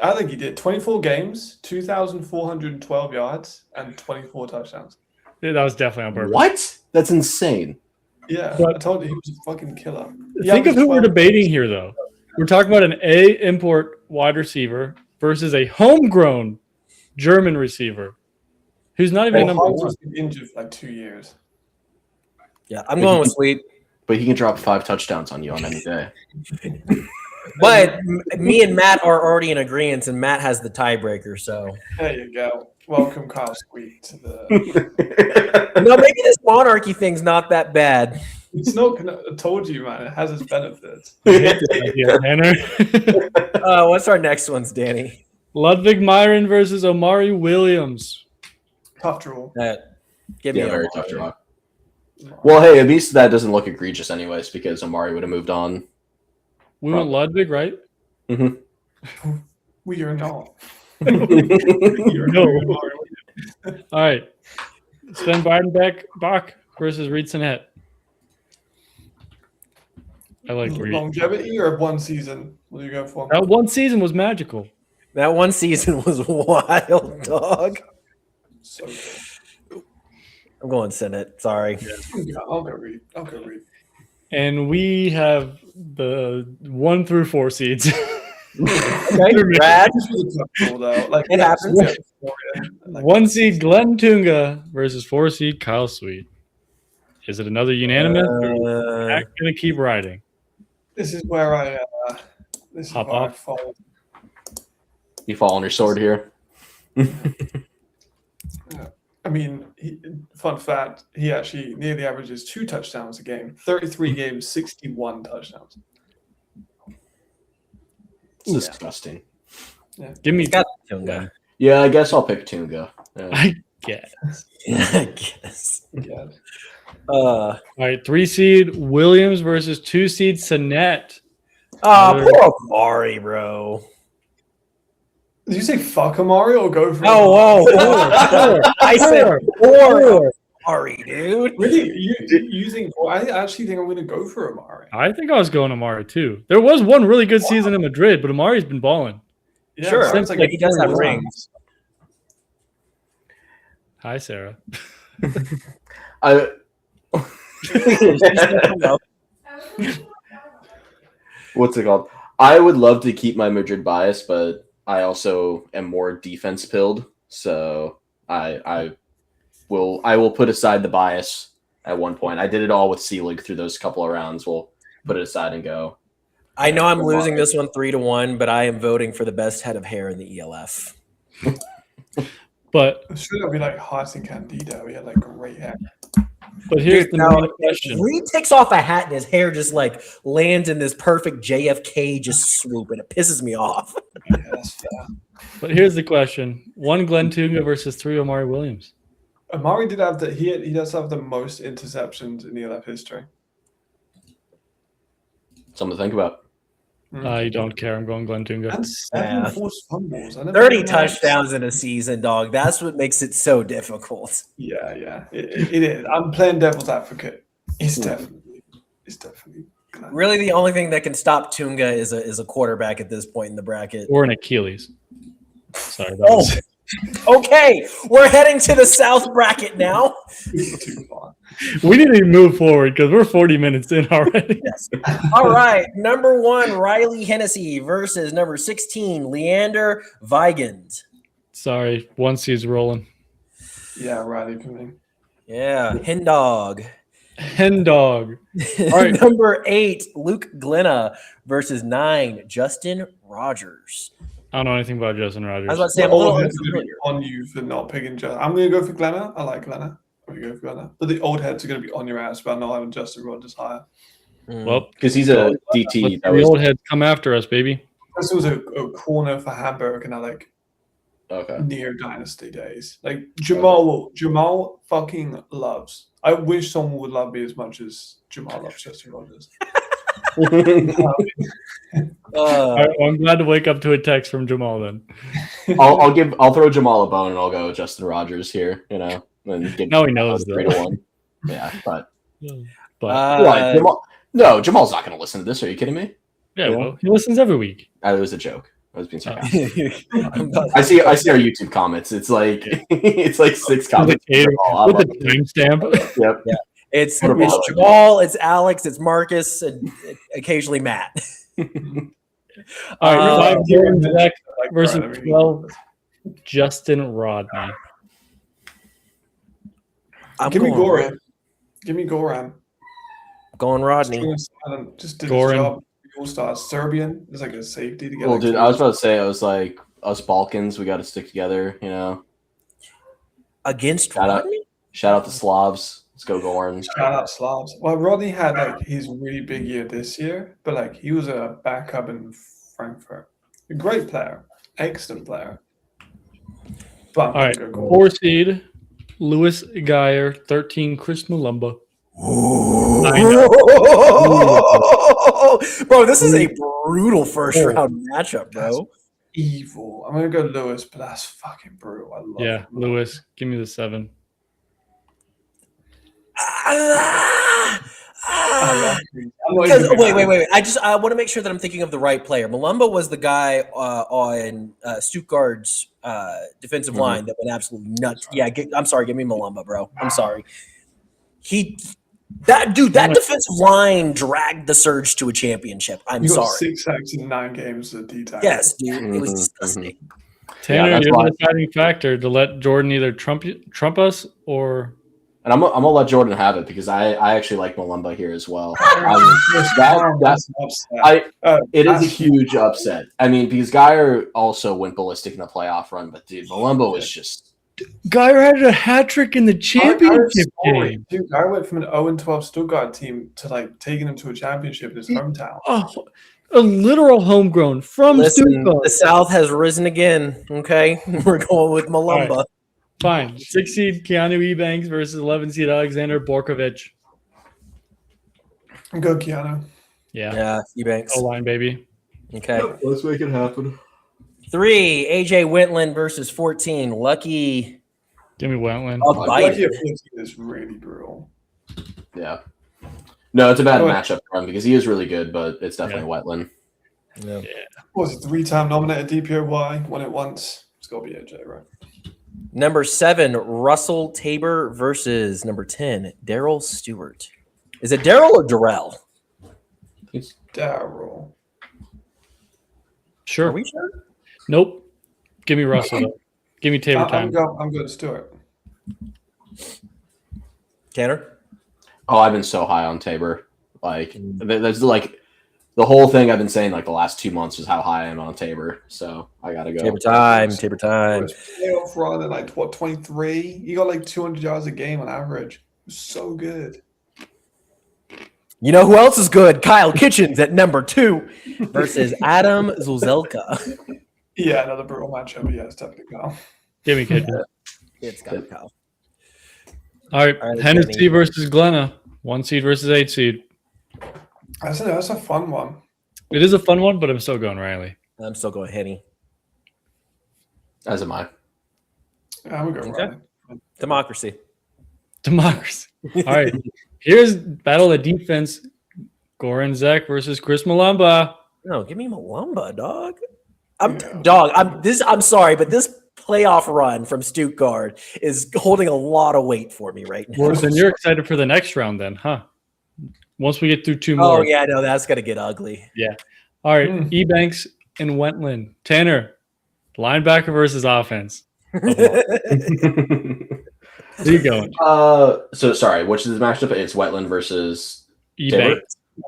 I think he did 24 games, 2,412 yards, and 24 touchdowns. Yeah, that was definitely on purpose. What? That's insane. Yeah, But- I told you he was a fucking killer. He Think of averaged who we're 12 debating here, though. We're talking about an A import wide receiver versus a homegrown German receiver who's not even a Well, number Hines one. was injured for like 2 years. Yeah, I'm going with Sweet. But he can drop 5 touchdowns on you on any day. But me and Matt are already in agreement, and Matt has the tiebreaker. So There you go. Welcome, Kyle Sweet, to the. no, maybe this monarchy thing's not that bad. It's not gonna. I told you, man. It has its benefits. Yeah, Tanner. What's our next ones, Danny? Ludwig Myron versus Omari Williams. Tough draw. Give me Yeah, a very tough draw. Well, hey, at least that doesn't look egregious anyways, because Amari would have moved on. We went Ludwig, right? We are not. No. All right. Sven Bach versus Reed Sinnett. I like Reed. Longevity or 1 season? What do you go for? That one season was magical. That one season was wild, dog. So good. I'm going Senate. Sorry. Yeah, I'll go read. And we have the 1 through 4 seeds. Okay, Brad. This was a tough call, though. Like, It happens. Like, 1 seed Glenn Tunga versus 4 seed Kyle Sweet. Is it another unanimous? Or are we gonna keep riding? this is where I Hop off. fall. You fall on your sword here. I mean, fun fact, he actually nearly averages 2 touchdowns a game. 33 games, 61 touchdowns. It's disgusting. Give me. Got Tunga. Yeah, I guess I'll pick Tunga. Yeah. I guess. I guess. Yeah. All right, 3 seed Williams versus 2 seed Sinet. Poor Amari, bro. Did you say fuck Amari or go for Oh, it? whoa. I said poor Amari, dude. Really? Using? I actually think I'm going to go for Amari. I think I was going Amari too. There was one really good season in Madrid, but Amari's been balling. Yeah, Sure. sounds Like he does have rings. Hi, Sarah. I what's it called? I would love to keep my Madrid bias, but I also am more defense pilled, so I will put aside the bias at one point. I did it all with Selig through those couple of rounds. We'll put it aside and go. I know I'm losing this one 3-1, but I am voting for the best head of hair in the ELF. But I'm sure that'd be like Harson Candido. He had like great hair. here's Dude, the now, main question. When he takes off a hat and his hair just like lands in this perfect JFK just swoop, and it pisses me off. Yeah, that's fair. But here's the question: 1 Glenn Tunga versus 3 Amari Williams. Amari did have he does have the most interceptions in ELF history. Something to think about. I don't care. I'm going Glenn Tunga. And 7 Yeah. forced fumbles. I never 30 realized- touchdowns in a season, dog. That's what makes it so difficult. Yeah. It is. I'm playing devil's advocate. It's definitely. Glenn. Really, the only thing that can stop Tunga is a quarterback at this point in the bracket. Or an Achilles. Sorry. That Oh, was- okay. We're heading to the South bracket now. It's too far. we need to move forward because we're 40 minutes in already. Yes. All right. Number 1, Riley Hennessy versus number 16, Leander Weigand. Sorry, 1 seed's rolling. Yeah, Riley for me. Yeah. Hendog. Hen dog. right. Number 8, Luke Glenna versus 9, Justin Rogers. I don't know anything about Justin Rogers. I was about to say, I'm a little Old heads are gonna unfamiliar. be on you for not picking Justin. I'm going to go for Glenna. I like Glenna. I'm going to go for Glenna. But the old heads are going to be on your ass about not having Justin Rogers higher. Well, Because he's a DT. let That the was old heads come after us, baby. This was a corner for Hamburg in our like okay. near dynasty days. Like Jamal fucking loves. I wish someone would love me as much as Jamal loves Justin Rogers. All right, well, I'm glad to wake up to a text from Jamal then. I'll throw Jamal a bone and I'll go with Justin Rogers here. You know, and give Now he knows, though. 3-1. Yeah, but But what? Jamal's not going to listen to this. Are you kidding me? yeah, well, he listens every week. It was a joke. I was being sarcastic. Uh, I see our YouTube comments. It's like it's like 6 comments. With the I With love the it. timestamp. Yep. It's What about it? Jamal, it's Alex, it's Marcus, and occasionally Matt. All right, 5 Jordan Zach Like, versus right, I mean, 12 Justin Rodney. I'm Give me going, Goran. Give me Goran. going Rodney. Just did Goran. his job. All-star Serbian. It's like a safety to get. Well, like, dude, I was about to say, I was like, us Balkans, we got to stick together. You know, Against Shout out. Rodney? Shout out the Slavs. Let's go Gorn. Shout out Slavs. Well, Rodney had like his really big year this year, but like he was a backup in Frankfurt. A great player, excellent player. But All right, go Goran. 4 seed Lewis Geyer, 13 Chris Mulumba. I Bro, this is a brutal first round matchup, bro. Evil. I'm gonna go Lewis, but that's fucking brutal. I love Yeah, him. Lewis, give me the 7. I love him. I'm not Because even gonna- wait. I want to make sure that I'm thinking of the right player. Malumba was the guy on Stuttgart's defensive line that went absolutely nuts. Yeah, I'm sorry. Give me Malumba, bro. I'm sorry. That defensive line dragged the Surge to a championship. I'm You got sorry. 6 sacks in 9 games as a D tackle. Yes, dude, it was Mhm, disgusting. Tanner, that's you're why- the deciding factor to let Jordan either trump us or And I'm gonna let Jordan have it because I actually like Malumba here as well. That's an upset. It is a That's huge upset. I mean, because Geyer also went ballistic in the playoff run, but dude, Malumba was just Geyer had a hat trick in the championship game. Dude, I went from an 0-12 Stuttgart team to like taking them to a championship in his hometown. Oh, a literal homegrown from Listen, Stuttgart. the South has risen again. Okay, we're going with Malumba. Fine. 6 seed Keanu Ebanks versus 11 seed Alexander Borkovich. Go, Keanu. Yeah. Yeah, Eubanks. O line, baby. Okay. let's make it happen. 3, AJ Wentland versus 14. Lucky. Give me Wentland. Oh, Lucky Biden. at 14 is really brutal. Yeah. No, it's a bad Oh, matchup for him because he is really good, but it's definitely Wetland. Yeah. Was it 3-time nominated DPOY? Won it once. It's got to be AJ, right? Number 7, Russell Tabor versus number 10, Daryl Stewart. Is it Daryl or Darrell? Daryl. Sure. Are we sure? Nope. Give me Russell. Though. Give me Tabor time. I'm going to Stewart. Tanner? Oh, I've been so high on Tabor. Like, there's like the whole thing I've been saying like the last 2 months is how high I am on Tabor. So I gotta go. Tabor time. Tabor time. Playoff run at like what 23? He got like 200 yards a game on average. It was so good. You know who else is good? Kyle Kitchens at number 2 versus Adam Zuzelka. Yeah, another brutal matchup. But yeah, it's definitely Kyle. Give me Kitchen. It's got Kyle. All right. All right, Hennessy Kenny. versus Glenna. 1 seed versus 8 seed. That's a fun one. It is a fun one, but I'm still going Riley. I'm still going Henny. As am I. Yeah, I'm going Okay. Ryan. Democracy. Democracy. All right. Here's battle of defense. Goran Zek versus Chris Malumba. No, give me Malumba, dog. Yeah. I'm sorry, but this playoff run from Stuttgart is holding a lot of weight for me right now. Well, then you're excited for the next round then, huh? Once we get through 2 Oh more. yeah, no, that's gonna get ugly. All right. Hmm. Ebanks and Wentland. Tanner, linebacker versus offense. Where you going? So sorry, which is the matchup? It's Wetland versus Ebanks.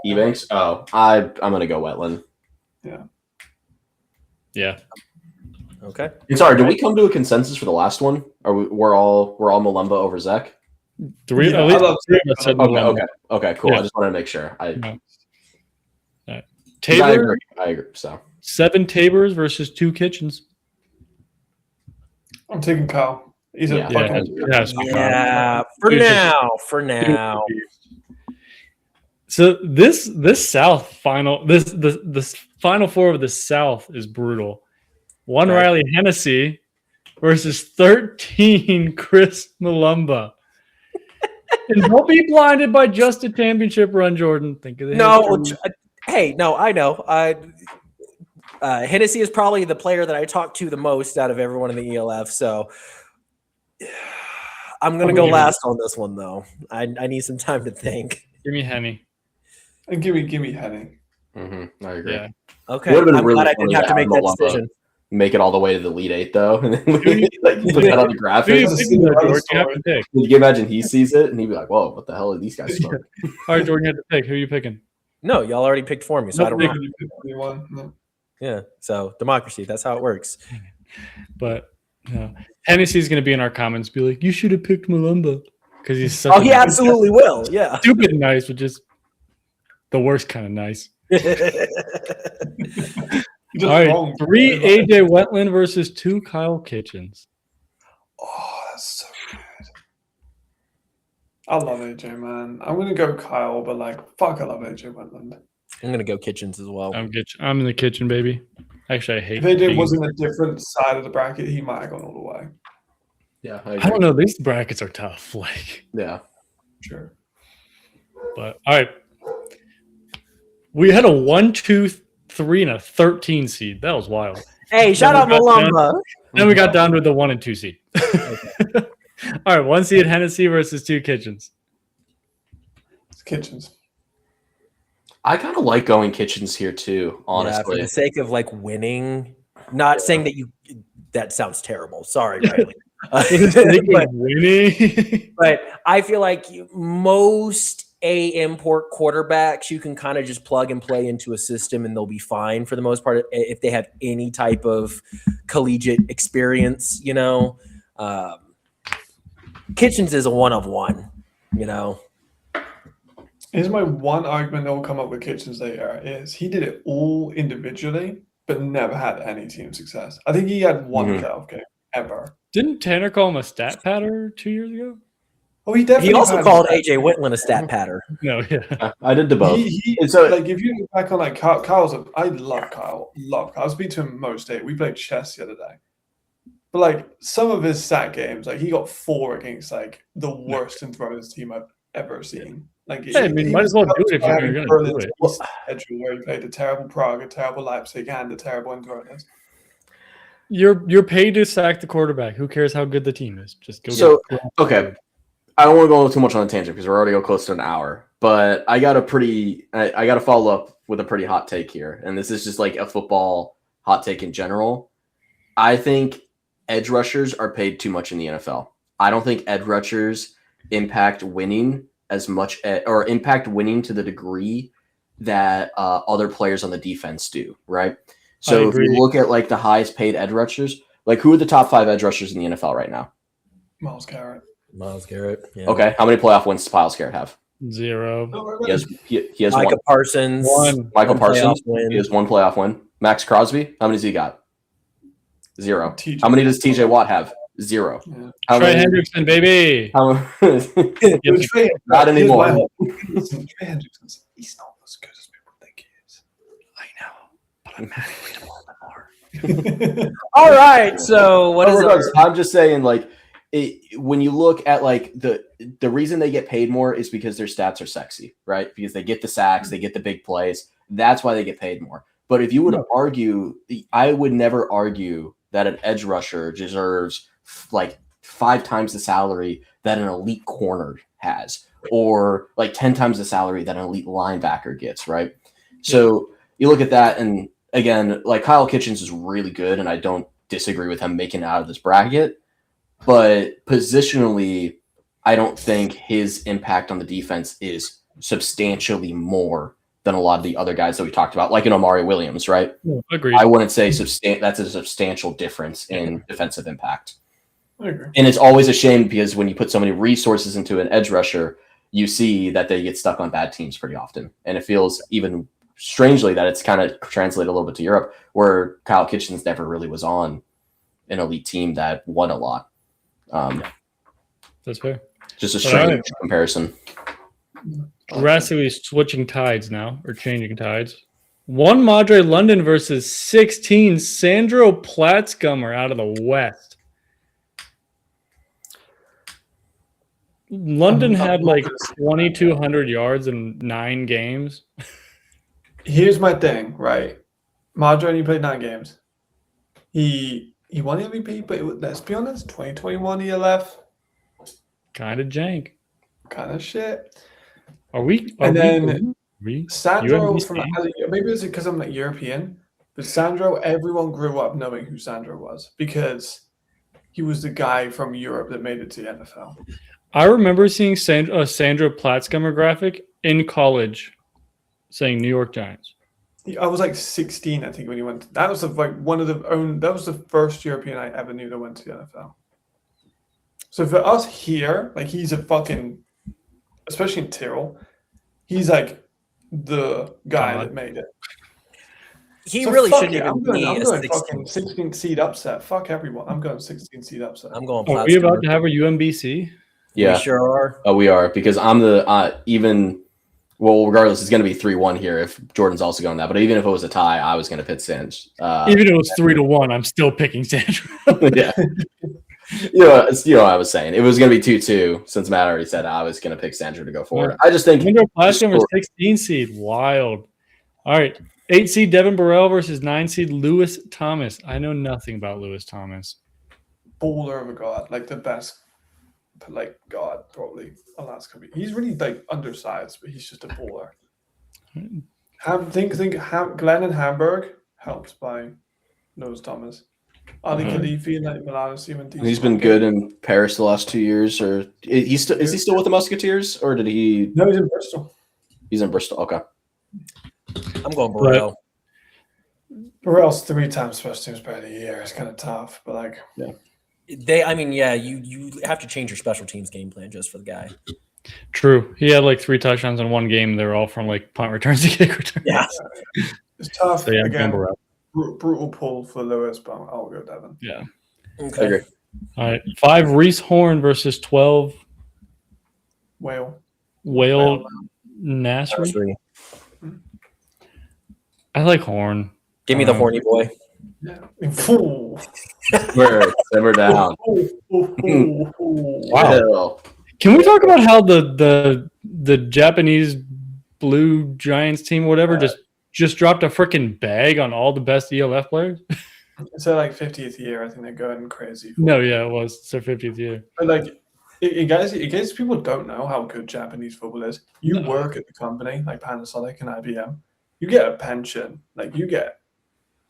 Ebanks. Oh, I'm gonna go Wetland. Yeah. Okay. And sorry, did we come to a consensus for the last one? Or we're all Malumba over Zek? Three, Yeah, at least I love 3 of us said Okay, Malumba. okay, cool. Yeah. I just wanted to make sure. I Tabor, agree. So 7 Tabors versus 2 Kitchens. I'm taking Kyle. He's a Yeah. fucking. Yeah, for He's now. So this South final this final 4 of the South is brutal. 1 Okay. Riley Hennessy versus 13 Chris Malumba. And don't be blinded by just a championship run, Jordan. Think of the No, history. hey, no, I know. Hennessy is probably the player that I talk to the most out of everyone in the ELF. So I'm gonna go last on this one, though. I need some time to think. Give me Henny. And give me Henning. I agree. Yeah. Okay, Would've been I'm really glad I funny didn't have to to make have that Malumba. decision. Make it all the way to the Elite Eight though, and then like put that on the Who graphics. you It's a picking there, Cinderella Jordan? You have to pick. You can imagine he sees it and he'd be like, "Whoa, what the hell are these guys smoking?" All right, Jordan, you have to pick. Who are you picking? No, y'all already picked for me, so I don't know. You pick anyone. No. Yeah, so democracy. That's how it works. But Hennessy's going to be in our comments, be like, "You should have picked Malumba," because he's such Oh, he absolutely will. Yeah. stupid nice, but just the worst kind of nice. You're All just right, wrong. 3 AJ Wetland versus 2 Kyle Kitchens. Oh, that's so good. I love AJ, man. I'm gonna go Kyle, but like, fuck, I love AJ Wetland. I'm gonna go Kitchens as well. I'm in the kitchen, baby. Actually, I hate. If AJ being- was in a different side of the bracket, he might have gone all the way. Yeah, I don't know. These brackets are tough. Like, Yeah, Sure. but all right. We had a 1, 2, 3, and a 13 seed. That was wild. Hey, shout out Then we got Malumba. Then we got down to the 1 and 2 seed. All right, 1 seed Hennessy versus 2 Kitchens. Kitchens. I kind of like going Kitchens here too, Yeah, for honestly. the sake of like winning, not saying that that sounds terrible. Sorry, Riley. but, winning. but I feel like most import quarterbacks you can kind of just plug and play into a system and they'll be fine for the most part if they have any type of collegiate experience. Kitchens is a one of one. Here's my one argument that will come up with Kitchens later is he did it all individually, but never had any team success. I think he had one playoff game ever. Didn't Tanner call him a stat patter 2 years ago? Oh, he definitely. He also had called one. AJ Whitland a stat patter. No, yeah. I did the both. And so, like, if you look back on like Kyle's, I love Kyle. I speak to him most days. We played chess the other day. But like some of his stat games, like he got 4 against like the worst in Thrones team I've ever seen. Like, I mean, might as well do it if you're going to do it. Schedule where he played a terrible Prague, a terrible Leipzig, and a terrible Thrones. You're paid to sack the quarterback. Who cares how good the team is? Just go. So okay, I don't want to go too much on a tangent because we're already close to an hour. But I got to follow up with a pretty hot take here, and this is just like a football hot take in general. I think edge rushers are paid too much in the NFL. I don't think edge rushers impact winning as much, or impact winning to the degree that other players on the defense do, right? So if you look at like the highest paid edge rushers, like who are the top 5 edge rushers in the NFL right now? Myles Garrett. Yeah. Okay, how many playoff wins does Myles Garrett have? 0. He has Micah one. Parsons. Michael Parsons. Win. He has 1 playoff win. Max Crosby, how many does he got? 0. TJ. How many does TJ Watt have? 0. Yeah. How Trey many? Hendrickson, baby. Not anymore. Trey Hendrickson, he's not as good as people think he is. I know, but I'm mad at him more. All right. So what is Regardless, I'm just saying, like, when you look at like the reason they get paid more is because their stats are sexy, right? Because they get the sacks, they get the big plays. That's why they get paid more. But if you would argue, I would never argue that an edge rusher deserves like 5 times the salary that an elite corner has, or like 10 times the salary that an elite linebacker gets, right? So you look at that, and again, like Kyle Kitchens is really good, and I don't disagree with him making it out of this bracket. But positionally, I don't think his impact on the defense is substantially more than a lot of the other guys that we talked about, like an Omari Williams, right? Agreed. I wouldn't say that's a substantial difference in defensive impact. I agree. And it's always a shame because when you put so many resources into an edge rusher, you see that they get stuck on bad teams pretty often. And it feels even strangely that it's kind of translated a little bit to Europe, where Kyle Kitchens never really was on an elite team that won a lot. That's fair. Just a strange comparison. Drastically switching tides now, or changing tides. 1 Madre London versus 16 Sandro Platzgummer out of the West. London had like 2,200 yards in 9 games. Here's my thing, right? Madre only played 9 games. He won the MVP, but let's be honest, 2021 he left. Kind of jank. Kind of shit. UMBC? Sandro, maybe it's because I'm like European, but Sandro, everyone grew up knowing who Sandro was because he was the guy from Europe that made it to the NFL. I remember seeing a Sandro Platzgummer graphic in college saying New York Giants. I was like 16, I think, when he went. That was that was the first European I ever knew that went to the NFL. So for us here, like he's a fucking, especially in Tyrrell, he's like the guy that made it. He really shouldn't it. even I'm be going a 16. fucking 16 seed upset. Fuck everyone. I'm going 16 seed upset. I'm going. Are we about to have a UMBC? Yeah. We sure are. Oh, we are, because I'm the regardless, it's going to be 3-1 here if Jordan's also going that. But even if it was a tie, I was going to pick Sanj. Even if it was 3-1, I'm still picking Sandro. Yeah. You know what I was saying. It was going to be 2-2 since Matt already said I was going to pick Sandro to go forward. I just think Sandro Platzgummer 16 seed. Wild. All right. 8 seed Devin Burrell versus 9 seed Lewis Thomas. I know nothing about Lewis Thomas. Baller of a god, like the best like God, probably the last couple. He's really like undersized, but he's just a baller. Glenn and Hamburg helped by Nose Thomas. Ali Khalifi and like Milano Cimenti. He's been good in Paris the last 2 years, or is he still with the Musketeers, or did he? No, he's in Bristol. He's in Bristol. Okay. I'm going Burrell. Burrell's 3 times special teams player of the year. It's kind of tough, but like, Yeah. You have to change your special teams game plan just for the guy. True. He had like 3 touchdowns in one game. They were all from like punt returns to kick returns. Yeah. it's tough. So, yeah, Again, Burrell. brutal pull for Lewis, but I'll go Devin. Yeah. I Okay. agree. All right. 5 Reese Horn versus 12 Whale. Whale Nasri. I like Horn. Give me the horny boy. Yeah. Ooh. Simmer down. Wow. Wow. Can we talk about how the Japanese Blue Giants team, whatever, just dropped a freaking bag on all the best ELF players? It's their like 50th year. I think they're going crazy. No, yeah, it was. It's their 50th year. But like, in case people don't know how good Japanese football is, you work at the company like Panasonic and IBM. You get a pension. Like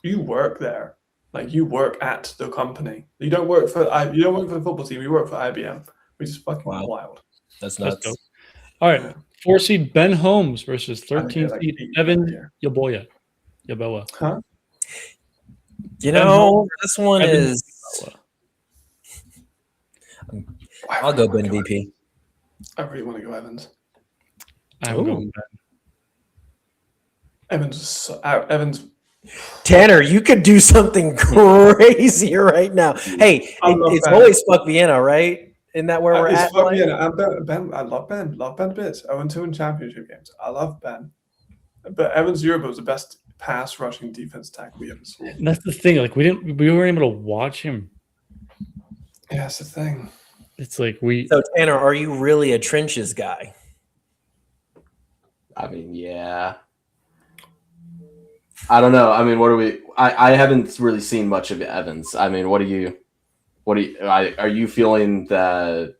you work there. Like you work at the company. You don't work for the football team. You work for IBM, which is fucking wild. That's That's nuts. dope. All right. Yeah. 4 seed Ben Holmes versus 13 like seed 8 Evan here. Yaboya. Yaboa. Huh? You know, this one Evan is. I'll go Ben Evans. VP. I really want to go Evans. I'm Ooh. going Ben. Evans. Tanner, you could do something crazy right now. Hey, I love it's Ben. always fuck Vienna, right? Isn't that where we're It's at? fuck Like? me, and Ben. I love Ben. Love Ben bits. 0-2 in championship games. I love Ben. But Evans Europe was the best pass rushing defense tackle we ever saw. And that's the thing. Like we weren't able to watch him. Yeah, that's the thing. It's like So Tanner, are you really a trenches guy? I mean, yeah. I don't know. I mean, what are we? I haven't really seen much of Evans. I mean, are you feeling that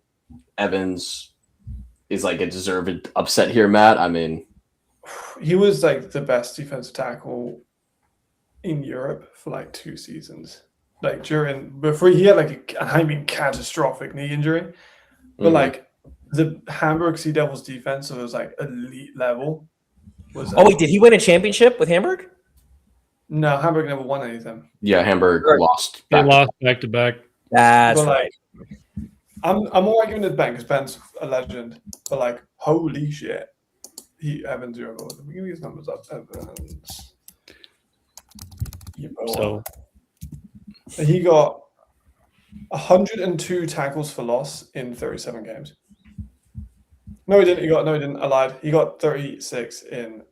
Evans is like a deserved upset here, Matt? I mean, He was like the best defensive tackle in Europe for like 2 seasons. Like before he had like a catastrophic knee injury, but like the Hamburg Sea Devils defense was like elite level. Oh wait, did he win a championship with Hamburg? No, Hamburg never won anything. yeah, Hamburg lost. they back- lost back to back. That's But right. like, I'm all arguing with Ben because Ben's a legend. But like, holy shit, Evans Europe. Let me give you his numbers up. Evans. So He got 102 tackles for loss in 37 games. No, he didn't. He didn't. I lied. He got 36 in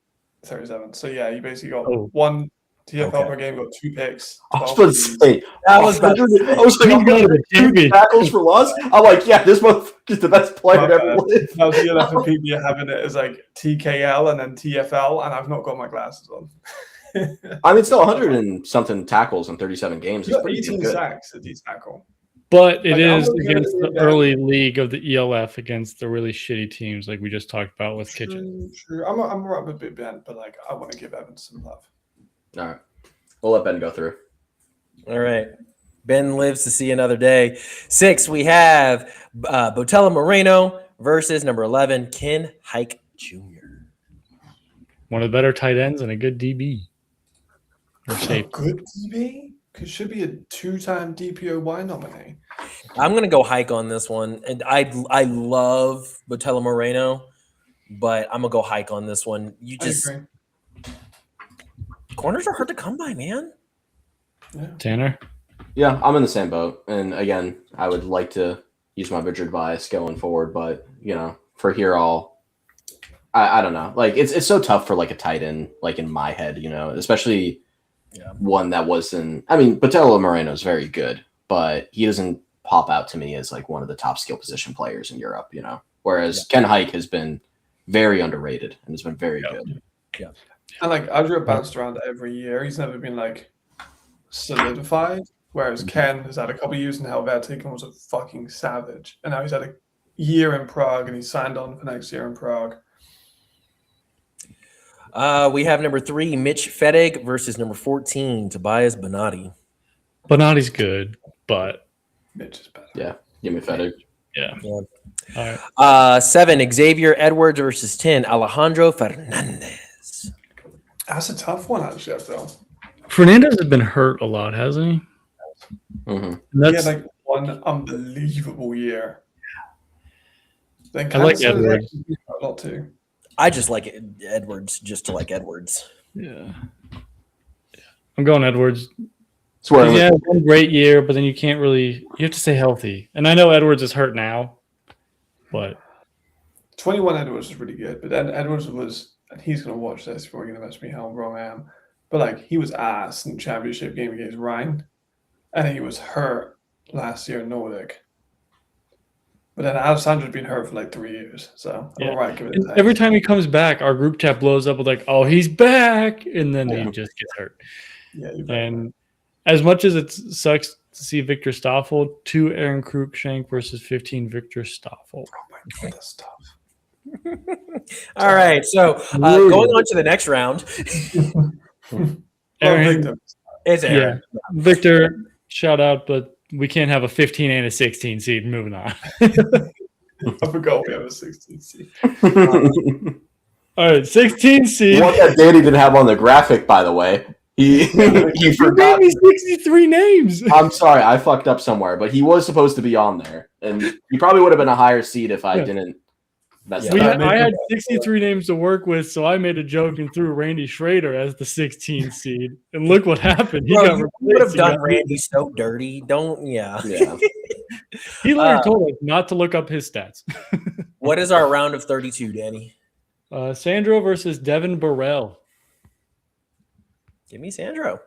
37. So yeah, he basically got one TFL per game, got 2 picks. I was 12 about to TDs. say, That was about 100 I was like, He's got a 2 champion. tackles for loss. I'm like, yeah, this motherfucker's the best player to ever live. Now the ELF people are having it as like TKL and then TFL, and I've not got my glasses on. I mean, still 100 and something tackles in 37 games He is got pretty 18 good. sacks at D tackle. but it Like, I'm is looking at against it the that- early league of the ELF against the really shitty teams like we just talked about with Kitchen. True. I'm right with Big Ben, but like I want to give Evans some love. All right, we'll let Ben go through. All right. Ben lives to see another day. 6, we have Botella Moreno versus number 11, Ken Hike Jr. One of the better tight ends and a good DB. Or A safety. good DB should be a 2-time DPOY nominee. I'm gonna go Hike on this one, and I love Botella Moreno, but I'm gonna go Hike on this one. You I just agree. corners are hard to come by, man. Yeah. Tanner. Yeah, I'm in the same boat. And again, I would like to use my Richard bias going forward, but for here, I don't know. Like it's so tough for like a tight end, like in my head, especially one that wasn't. I mean, Botella Moreno is very good, but he doesn't pop out to me as like one of the top skill position players in Europe. Whereas Ken Hike has been very underrated and has been very good. And like Adria bounced around every year. He's never been like solidified. Whereas Ken has had a couple of years in Helvetic and was a fucking savage. And now he's had year in Prague, and he signed on for next year in Prague. We have number 3, Mitch Fettig versus number 14, Tobias Bonatti. Bonatti's good, but Mitch is better. Yeah, give me Fettig. yeah. Yeah. All right. 7, Xavier Edwards versus 10, Alejandro Fernandez. That's a tough one, actually, I feel. Fernandez has been hurt a lot, hasn't he? Mm-hmm. And He that's, had like one unbelievable year. Then I like cancer, Edwards. a lot too. I just like Edwards just to like Edwards. yeah. I'm going Edwards. Swear. Yeah, one great year, but then you can't really. You have to stay healthy. And I know Edwards is hurt now, but 21 Edwards was really good, but then Edwards was, and he's going to watch this before he's going to mess me how wrong I am, but like he was ass in the championship game against Ryan, and he was hurt last year in Nordic. But then Alessandro's been hurt for like 3 years, so I'm Yeah. all right giving it and to every time he comes back, our group chat blows up with like, "Oh, he's back," and then Yeah. he just gets hurt. Yeah, you're And as much as it sucks to see Victor Stoffel, 2 Aaron Cruikshank versus 15 Victor Stoffel. oh my god, that's tough. All right, so going on to the next round, Aaron, Victor. it's Aaron. Victor, shout out, but we can't have a 15 and a 16 seed. Moving on. I forgot we have a 16 seed. All right, 16 seed. One that Danny didn't have on the graphic, by the way. He You gave forgot. me 63 names. I'm sorry, I fucked up somewhere, but he was supposed to be on there, and he probably would have been a higher seed if I Yeah. didn't mess Yeah. that up. I had 63 names to work with, so I made a joke and threw Randy Schrader as the 16 seed. And look what happened. He Bro, got you replaced. would have He done got- Randy so dirty. Don't, yeah. Yeah. He literally told us not to look up his stats. What is our round of 32, Danny? Sandro versus Devin Burrell. Give me Sandro.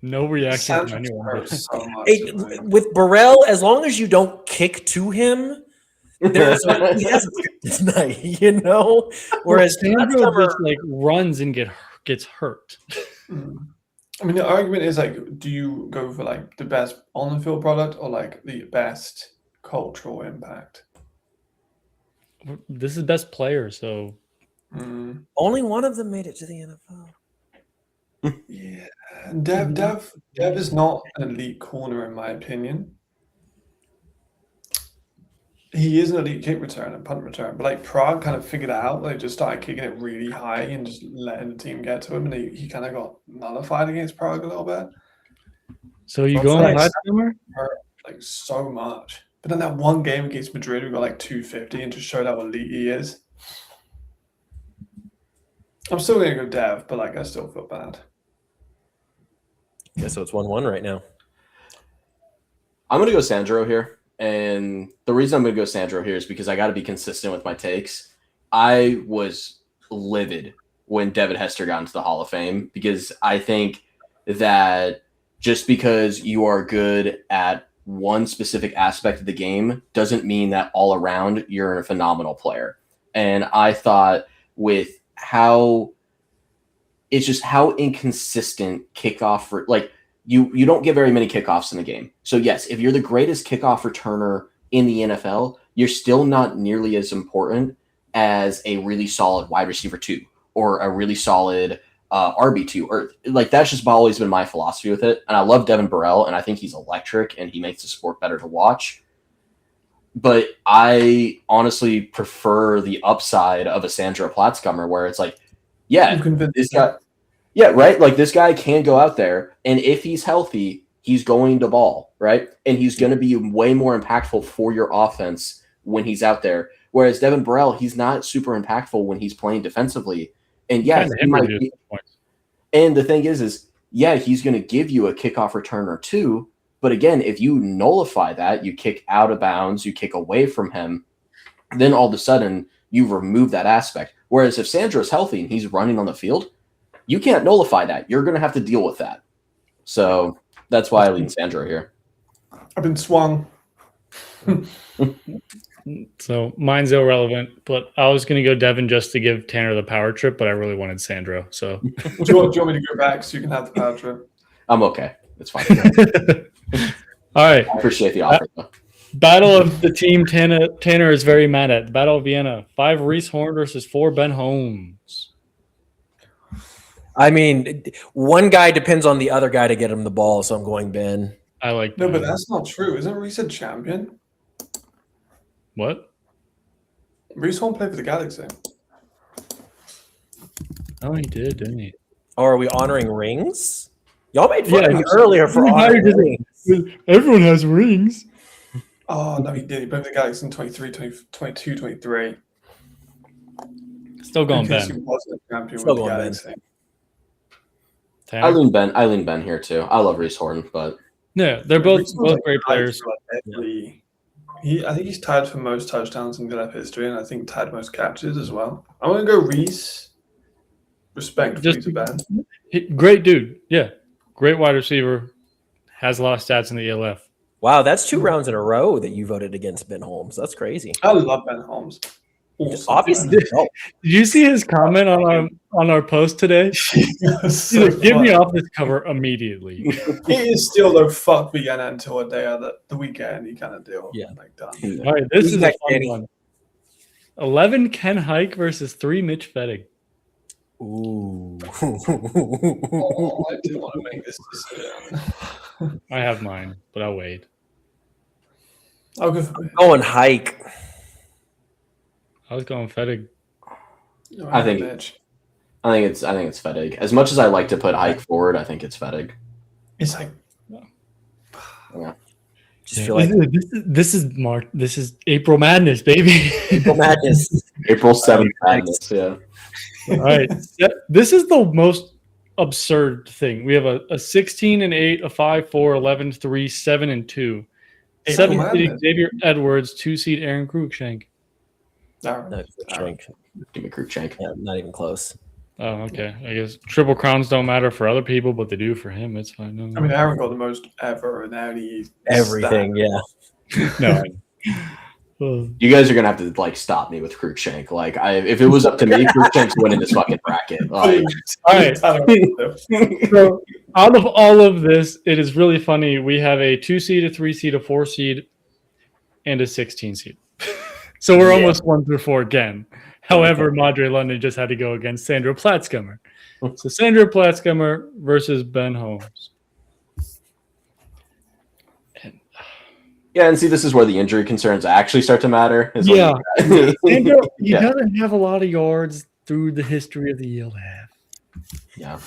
No reaction from Sanders anyone. hurts so much. Hey, with Burrell, as long as you don't kick to him, there's he has a good night, you know. Whereas Sandro Summer- just like runs and gets hurt. I mean, the argument is like, do you go for like the best on the field product or like the best cultural impact? This is best player, so Mm, only one of them made it to the NFL. yeah, and Dev is not an elite corner in my opinion. He is an elite kick return and punt return, but like Prague kind of figured it out. They just started kicking it really high and just letting the team get to him, and he kind of got nullified against Prague a little bit. you That's going nice. Summer? Like so much. But then that one game against Madrid, we got like 250 and just showed how elite he is. I'm still gonna go Dev, but like I still feel bad. Yeah, so it's 1-1 right now. I'm going to go Sandro here. And the reason I'm going to go Sandro here is because I got to be consistent with my takes. I was livid when Devin Hester got into the Hall of Fame because I think that just because you are good at one specific aspect of the game doesn't mean that all around you're a phenomenal player. And I thought with how it's just how inconsistent kickoff like you don't get very many kickoffs in the game. So yes, if you're the greatest kickoff returner in the NFL, you're still not nearly as important as a really solid wide receiver 2 or a really solid RB2 or like that's just always been my philosophy with it. And I love Devin Burrell and I think he's electric and he makes the sport better to watch. But I honestly prefer the upside of a Sandro Platzkummer where it's like, yeah, You convinced this guy, yeah, right. Like this guy can go out there, and if he's healthy, he's going to ball, right? And he's going to be way more impactful for your offense when he's out there. Whereas Devin Burrell, he's not super impactful when he's playing defensively. And yeah, Kinda he might injured be, at points. and the thing is yeah, he's going to give you a kickoff return or two. But again, if you nullify that, you kick out of bounds, you kick away from him, then all of a sudden you remove that aspect. Whereas if Sandro's healthy and he's running on the field, you can't nullify that. You're going to have to deal with that. So that's why I lean Sandro here. I've been swung. So mine's irrelevant, but I was going to go Devin just to give Tanner the power trip, but I really wanted Sandro. So Do you want me to go back so you can have the power trip? I'm okay. It's fine. All right. I appreciate the offer, though. Battle of the team Tanner is very mad at. The Battle of Vienna. 5 Reese Horn versus 4 Ben Holmes. I mean, one guy depends on the other guy to get him the ball, so I'm going Ben. I like No, Ben. but that's not true. Isn't Reese a champion? What? Reese won't play for the Galaxy. Oh, he did, didn't he? Oh, are we honoring rings? Y'all made fun Yeah, of me earlier for Yeah, honoring just- rings. Everyone has rings. Oh, no, he did. He played for the Galaxy in 23, 22, 23. Still going Because Ben. he wasn't a champion Still with the going Ben. Galaxy. Tanner? I lean Ben here too. I love Reese Horn, but Yeah, they're both Reese was, like, great tied players. for, like, I think he's tied for most touchdowns in GLF history, and I think tied most catches as well. I'm going to go Reese. Respectfully Just- to Ben. Great dude. Yeah. Great wide receiver. Has a lot of stats in the ELF. Wow, that's 2 rounds in a row that you voted against Ben Holmes. That's crazy. I love Ben Holmes. Awesome. Obviously, no. Did you see his comment on our post today? It's so He's like, get me funny. off this cover immediately. He is still though. Fuck Vienna until a day of the weekend. You kind of deal. Yeah. Like done. All right, this Who's is a next, fun Danny? one. 11 Ken Hike versus 3 Mitch Fettig. Ooh. Oh, I didn't want to make this decision. I have mine, but I'll wait. I'll go for Ben. Going hike. I was going Fettig. No, I think- Mitch. I think it's Fettig. As much as I like to put Hike forward, I think it's Fettig. It's like Just feel like This is April Madness, baby. April Madness. April 7th madness, yeah. All right. This is the most absurd thing. We have a 16 and 8, a 5, 4, 11, 3, 7 and 2. April 7 seed Madness. Xavier Edwards, 2 seed Aaron Cruikshank. all right. No, shrink. Give me Cruikshank. Yeah, not even close. Oh, okay. I guess triple crowns don't matter for other people, but they do for him. It's fine. No, I mean, Aaron got the most ever, and now he Everything, yeah. no. Oh. You guys are gonna have to like stop me with Cruikshank. Like, if it was up to me, Cruikshank's winning this fucking bracket. Like, All right. So out of all of this, it is really funny. We have a 2 seed, a 3 seed, a 4 seed, and a 16 seed. So we're Yeah. almost 1 through 4 again. However, Madre London just had to go against Sandra Platzkummer. So Sandra Platzkummer versus Ben Holmes. yeah, and see, this is where the injury concerns actually start to matter. is when Yeah. you- Sandra, he Yeah. doesn't have a lot of yards through the history of the ELF. yeah.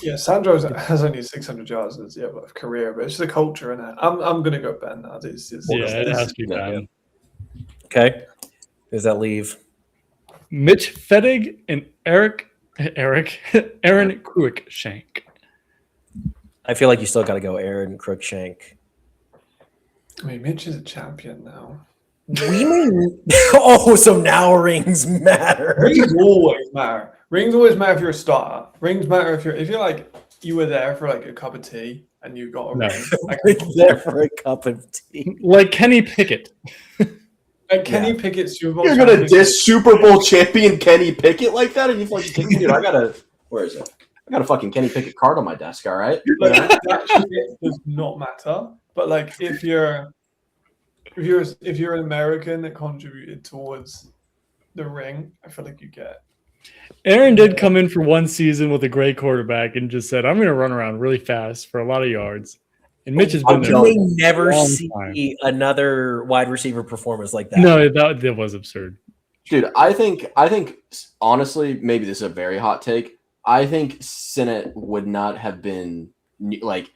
Yeah, Sandro has only 600 yards in his career, but it's the culture in it. I'm gonna go Ben now. It's Yeah, it has to be Yeah. Ben. Okay. Who does that leave? Mitch Fettig and Aaron Cruikshank. I feel like you still got to go Aaron Cruikshank. I mean, Mitch is a champion now. We may. Oh, so now rings matter. Rings always matter. Rings always matter if you're a starter. Rings matter if you're like you were there for like a cup of tea and you got a No. ring. Like, There for a cup of tea. Like Kenny Pickett. like Kenny Pickett Super Bowl. You're gonna champion. diss Super Bowl champion Kenny Pickett like that, and you fucking kidding me, dude? Where is it? I got a fucking Kenny Pickett card on my desk. All right. Like, that shit does not matter. But like if you're an American that contributed towards the ring, I feel like you get. Aaron did come in for one season with a great quarterback and just said, I'm going to run around really fast for a lot of yards. And Mitch has been I'm there. You telling may never Long see time. another wide receiver performance like that. No, that was absurd. Dude, I think honestly, maybe this is a very hot take. I think Sinnott would not have been like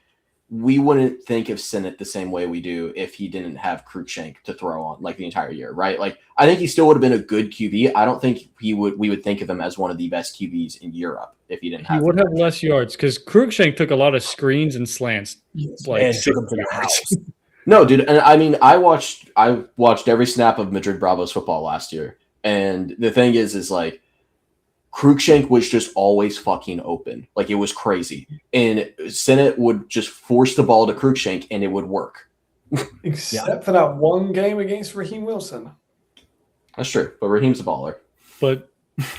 we wouldn't think of Sinnott the same way we do if he didn't have Cruikshank to throw on like the entire year, right? Like I think he still would have been a good QB. I don't think we would think of him as one of the best QBs in Europe if he didn't He have would have less yards because Cruikshank took a lot of screens and slants. Like And took him to 60 the yards. house. No, dude, and I mean I watched every snap of Madrid Bravos football last year. And the thing is like Cruikshank was just always fucking open. Like it was crazy. And Sinnott would just force the ball to Cruikshank and it would work. Except for that one game against Raheem Wilson. That's true. But Raheem's a baller. But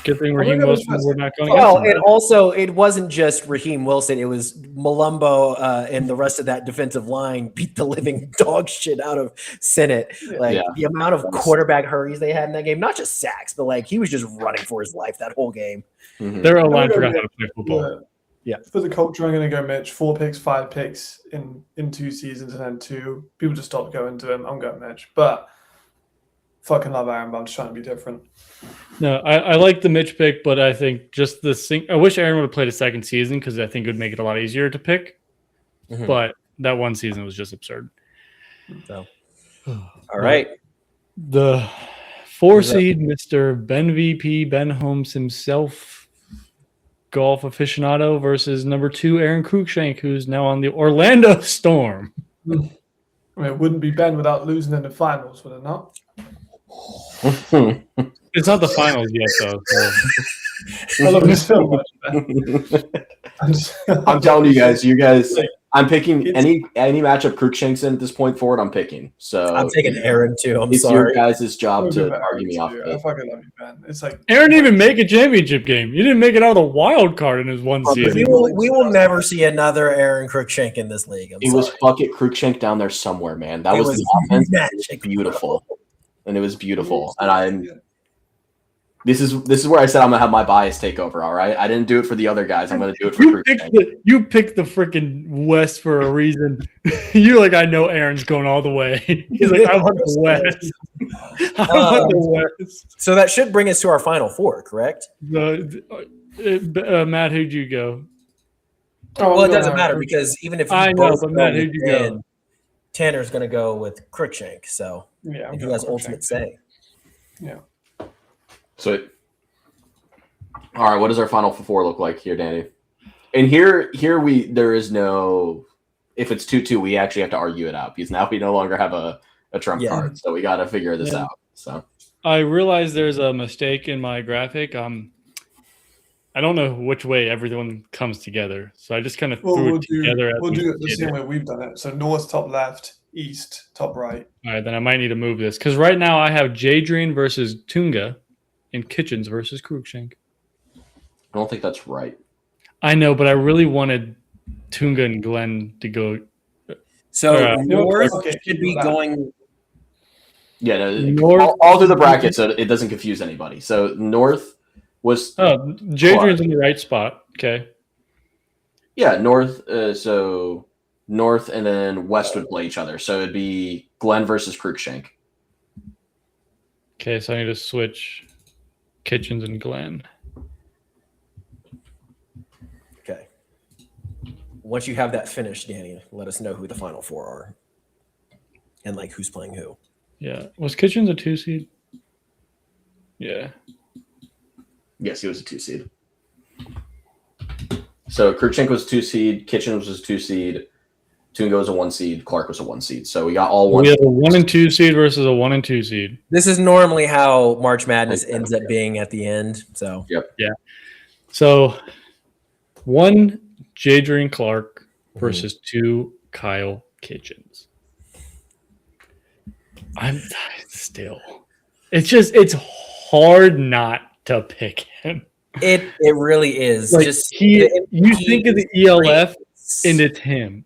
Good thing I'm Raheem gonna go Wilson. first. We're not going Well, against him. and also it wasn't just Raheem Wilson; it was Malumbo and the rest of that defensive line beat the living dog shit out of Senate. Like Yeah. the amount of quarterback hurries they had in that game, not just sacks, but like he was just running for his life that whole game. Mhm. Their O I'm line gonna forgot go how to play football. Yeah. For the culture, I'm going to go Mitch. 4 picks, 5 picks in 2 seasons, and then 2. People just stopped going to him. I'm going Mitch. But fucking love Aaron, but I'm just trying to be different. No, I like the Mitch pick, but I think just the I wish Aaron would have played a second season because I think it would make it a lot easier to pick. Mhm. But that one season was just absurd. So, all right. The 4 Who's up? seed, Mr. Ben VP, Ben Holmes himself, golf aficionado versus number 2, Aaron Cruikshank, who's now on the Orlando Storm. I mean, it wouldn't be Ben without losing in the finals, would it not? It's not the finals yet, though. So. I love it so much, Ben. I'm telling you guys, I'm picking any matchup Cruikshank's in at this point forward. I'm picking. So I'm taking Aaron too. I'm it's sorry. your guys' job I'll to go argue me off. Aaron Of too. I it. fucking love you, Ben. It's like Aaron didn't even make a championship game. You didn't make it out of the wild card in his one season. We will never see another Aaron Cruikshank in this league. It was bucket Cruikshank down there somewhere, man. That It was was the offense. It was magic. beautiful, and it was beautiful. And this is where I said I'm gonna have my bias take over. All right, I didn't do it for the other guys. I'm gonna do it for Cruikshank. You picked the freaking West for a reason. You're like, I know Aaron's going all the way. He's like, I want the West. I want the West. So that should bring us to our final 4, correct? Matt, who'd you go? Well, it doesn't matter because even if you I know, both but go Matt, with who'd you go? Ben, Tanner's going to go with Cruikshank. So Yeah, he has ultimate say. Yeah. So, all right, what does our final 4 look like here, Danny? And here there is no. If it's 2-2, we actually have to argue it out because now we no longer have a trump card. So we got to figure this out. So I realize there's a mistake in my graphic. I don't know which way everyone comes together, so I just kind of threw it together. We'll do it the same way we've done it. So north, top left, east, top right. All right, then I might need to move this because right now I have Jadrian versus Tunga, and Kitchens versus Cruikshank. I don't think that's right. I know, but I really wanted Tunga and Glenn to go. So North Okay, should be going. Yeah, no, North- all through the bracket, so it doesn't confuse anybody. So North was Jadrian's in the right spot. Okay. North. So North and then West would play each other. So it'd be Glenn versus Cruikshank. Okay, so I need to switch Kitchens and Glenn. Okay. Once you have that finished, Danny, let us know who the final 4 are and like who's playing who. Yeah. Was Kitchens a 2 seed? Yeah. Yes, he was a 2 seed. So Cruikshank was 2 seed, Kitchens was 2 seed, Tunga was a 1 seed, Clark was a 1 seed. So we got all 1. We have a 1 and 2 seed versus a 1 and 2 seed. This is normally how March Madness ends up being at the end. So So 1 Jadrian Clark versus 2 Kyle Kitchens. I'm still. It's hard not to pick him. it really is. Like Just you think of the ELF and it's him.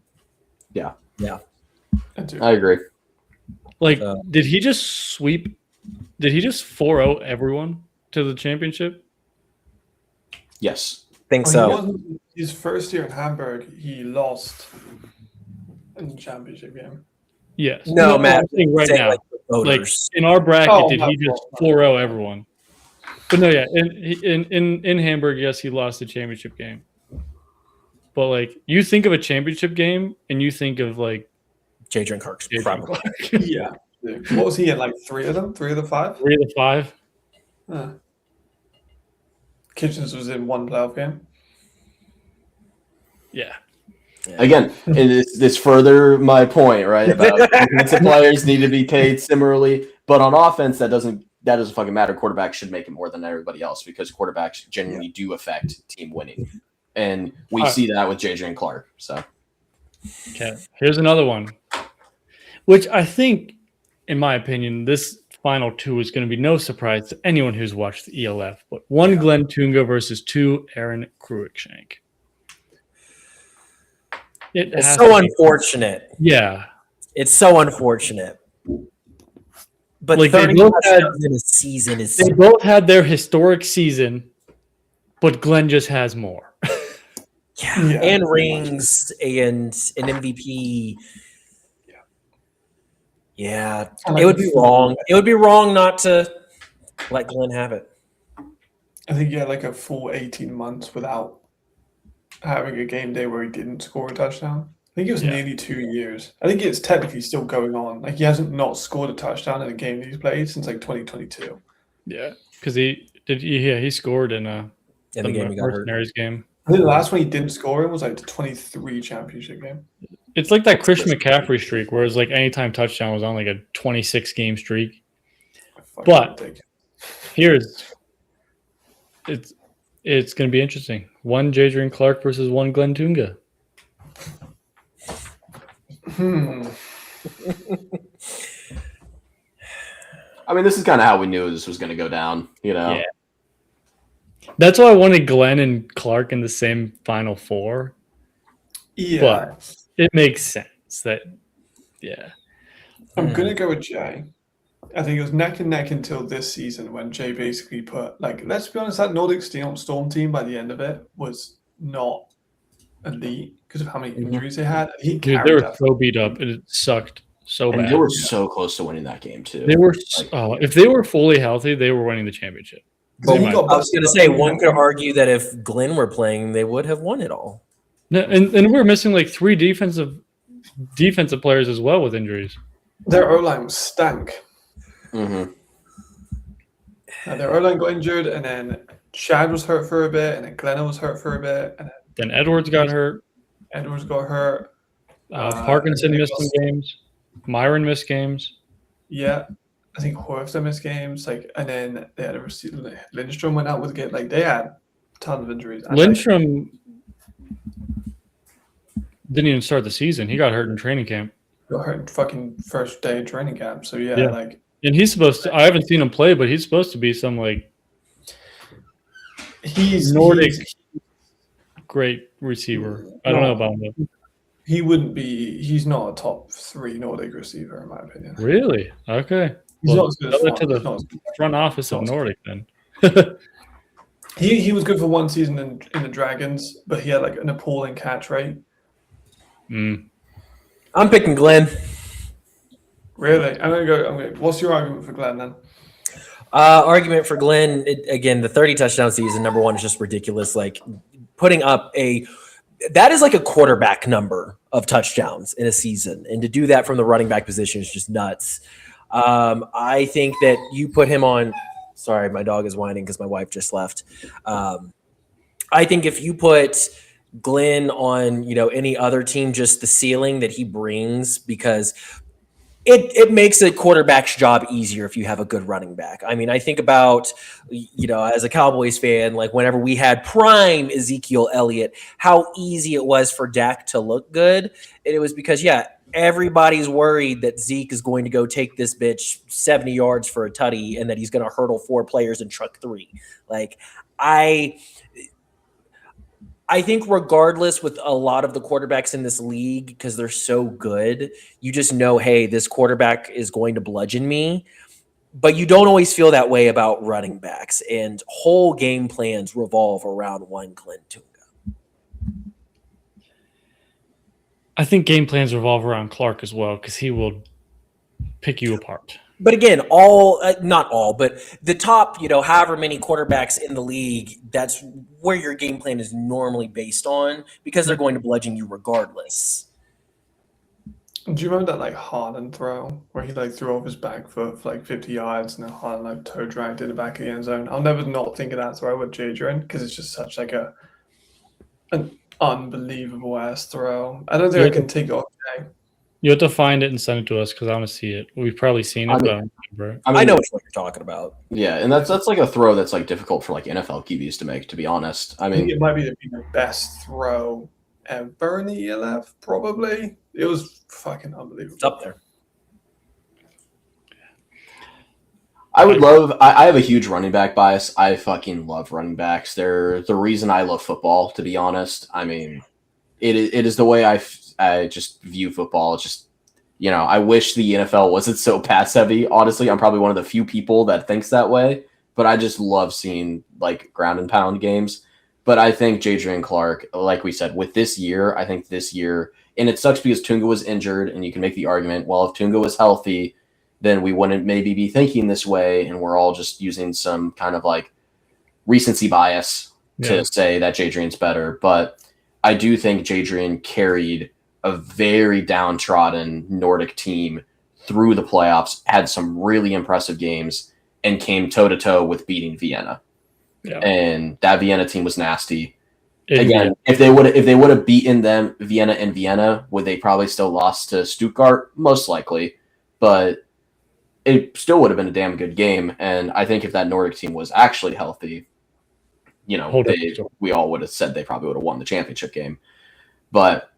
I agree. Like, did he just sweep? Did he just 4-0 everyone to the championship? Yes. think He so. wasn't, his first year in Hamburg, he lost in the championship game. Yes. No, Matt, I'm saying right Say, now, like, the voters. in our bracket, Oh, did my he just fault. 4-0 everyone? But no, yeah, in Hamburg, yes, he lost the championship game. But like, you think of a championship game, and you think of like Jadrian Clark's Jadrian probably. Clark. Yeah. What was he in? Like 3 of them? 3 of the 5? 3 of the 5. Kitchens was in 1 playoff game. Yeah. Again, this further my point, right? About defensive players need to be paid similarly, but on offense, that doesn't fucking matter. Quarterbacks should make it more than everybody else because quarterbacks genuinely do affect team winning, and we see that with Jadrian Clark. So, Okay. Here's another one, which I think, in my opinion, this final two is going to be no surprise to anyone who's watched the ELF, but 1 Glenn Tunga versus 2 Aaron Cruikshank. It's so unfortunate. Yeah. It's so unfortunate. But Like, 30 touchdowns in a season is They both had their historic season, but Glenn just has more. yeah. And rings and an MVP. Yeah, it would be wrong. It would be wrong not to let Glenn have it. I think he had like a full 18 months without having a game day where he didn't score a touchdown. I think it was nearly 2 years. I think it's technically still going on. Like, he hasn't not scored a touchdown in a game that he's played since like 2022. Yeah, because he scored in the game he got hurt. Mercenaries game. I think the last one he didn't score in was like the 23 championship game. It's like that Christian McCaffrey streak, where it's like anytime touchdown was on like a 26 game streak. But it's going to be interesting. 1 Jadrian Clark versus 1 Glenn Tunga. I mean, this is kind of how we knew this was going to go down, you know? Yeah. That's why I wanted Glenn and Clark in the same Final Four. Yeah. But it makes sense that, I'm going to go with Jay. I think it was neck and neck until this season when Jay basically put, like, let's be honest, that Nordic Storm team by the end of it was not elite because of how many injuries they had. They were so beat up. It sucked so bad. And they were so close to winning that game, too. They were, if they were fully healthy, they were winning the championship. But I was going to say, one could argue that if Glenn were playing, they would have won it all. No, and we're missing like 3 defensive players as well with injuries. Their O-line stank. Mm-hmm. Their O-line got injured, and then Shad was hurt for a bit, and then Glenna was hurt for a bit, and then Edwards got hurt. Parkinson missed some games. Myron missed games. Yeah, I think Horfster missed games. Like, and then they had a receiver. Lindstrom went out with a game. Like, they had a ton of injuries. Lindstrom didn't even start the season. He got hurt in training camp. Got hurt in fucking first day of training camp. So yeah. Like. And he's supposed to. I haven't seen him play, but he's supposed to be some like. He's Nordic, great receiver. I don't know about him. He wouldn't be. He's not a top 3 Nordic receiver in my opinion. Really? Okay. He's not as good as to the front office of Nordic then. He was good for 1 season in the Dragons, but he had like an appalling catch rate. I'm picking Glenn. Really? I'm gonna. What's your argument for Glenn then? Argument for Glenn, again, the 30 touchdown season, number one, is just ridiculous. Like, putting up that is like a quarterback number of touchdowns in a season. And to do that from the running back position is just nuts. I think that you put him on. Sorry, my dog is whining because my wife just left. I think if you put Glenn on, any other team, just the ceiling that he brings, because it makes a quarterback's job easier if you have a good running back. I mean, I think about, as a Cowboys fan, like whenever we had prime Ezekiel Elliott, how easy it was for Dak to look good. And it was because, everybody's worried that Zeke is going to go take this bitch 70 yards for a tutty and that he's going to hurdle 4 players and truck 3. Like, I think regardless with a lot of the quarterbacks in this league, because they're so good, you just know, hey, this quarterback is going to bludgeon me. But you don't always feel that way about running backs, and whole game plans revolve around one Glenn Tunga. I think game plans revolve around Clark as well, because he will pick you apart. But again, not all, but the top, however many quarterbacks in the league, that's where your game plan is normally based on, because they're going to bludgeon you regardless. Do you remember that Haaland throw where he threw off his back foot for 50 yards and then Haaland toe dragged in the back of the end zone? I'll never not think of that throw with Jadrian because it's just such an unbelievable ass throw. I don't think I can take it off today. You have to find it and send it to us because I want to see it. We've probably seen it, but I don't remember. I know what you're talking about. Yeah, and that's like a throw that's difficult for NFL QBs to make, to be honest. I mean, it might be the best throw ever in the ELF, probably. It was fucking unbelievable. It's up there. I would love. I have a huge running back bias. I fucking love running backs. They're the reason I love football. To be honest, I mean, it is the way I just view football. It's just, I wish the NFL wasn't so pass heavy. Honestly, I'm probably one of the few people that thinks that way. But I just love seeing like ground and pound games. But I think Jadrian Clark, like we said, with this year, I think this year, and it sucks because Tunga was injured, and you can make the argument, well, if Tunga was healthy, then we wouldn't maybe be thinking this way, and we're all just using some kind of like recency bias to say that Jadrian's better. But I do think Jadrian carried a very downtrodden Nordic team through the playoffs, had some really impressive games, and came toe-to-toe with beating Vienna. Yeah. And that Vienna team was nasty. Again, if they would have beaten them, Vienna in Vienna, would they probably still lost to Stuttgart? Most likely. But it still would have been a damn good game. And I think if that Nordic team was actually healthy, we all would have said they probably would have won the championship game. But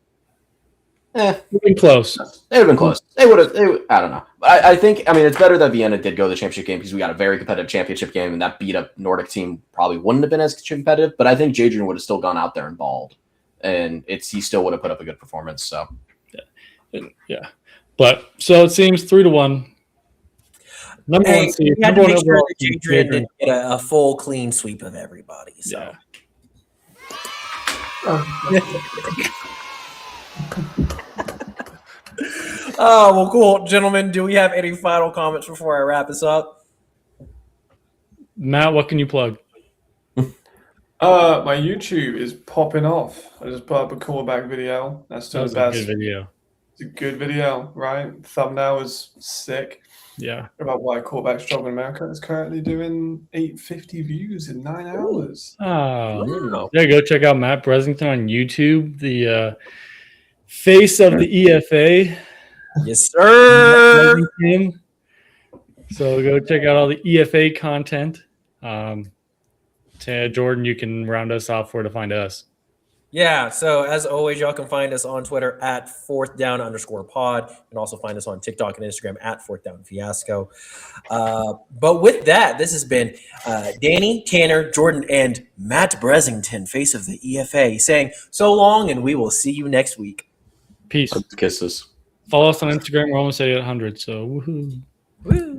it would have been close. They would have been close. They would have. I don't know. I think it's better that Vienna did go to the championship game because we got a very competitive championship game, and that beat up Nordic team probably wouldn't have been as competitive. But I think Jadrian would have still gone out there and balled, and he still would have put up a good performance. So, yeah. But so it seems 3-1. Number one seed. We had to make sure that Jadrian didn't get a full clean sweep of everybody. So. Yeah. Oh, well, cool. Gentlemen, do we have any final comments before I wrap this up? Matt, what can you plug? My YouTube is popping off. I just put up a callback video. That's still the best. A good video. It's a good video, right? Thumbnail is sick. Yeah. About why quarterback struggle in America is currently doing 850 views in 9 hours. Oh, yeah. Go check out Matt Bresington on YouTube, the face of the EFA. Yes, sir. So go check out all the EFA content. Jordan, you can round us off where to find us. Yeah, so as always, y'all can find us on Twitter at @4thdown_pod. You can also find us on TikTok and Instagram at @4thdownfiasco. But with that, this has been Danny, Tanner, Jordan, and Matt Bresington, face of the EFA, saying so long, and we will see you next week. Peace. Kisses. Follow us on Instagram. We're almost at 800, so woohoo. Woo.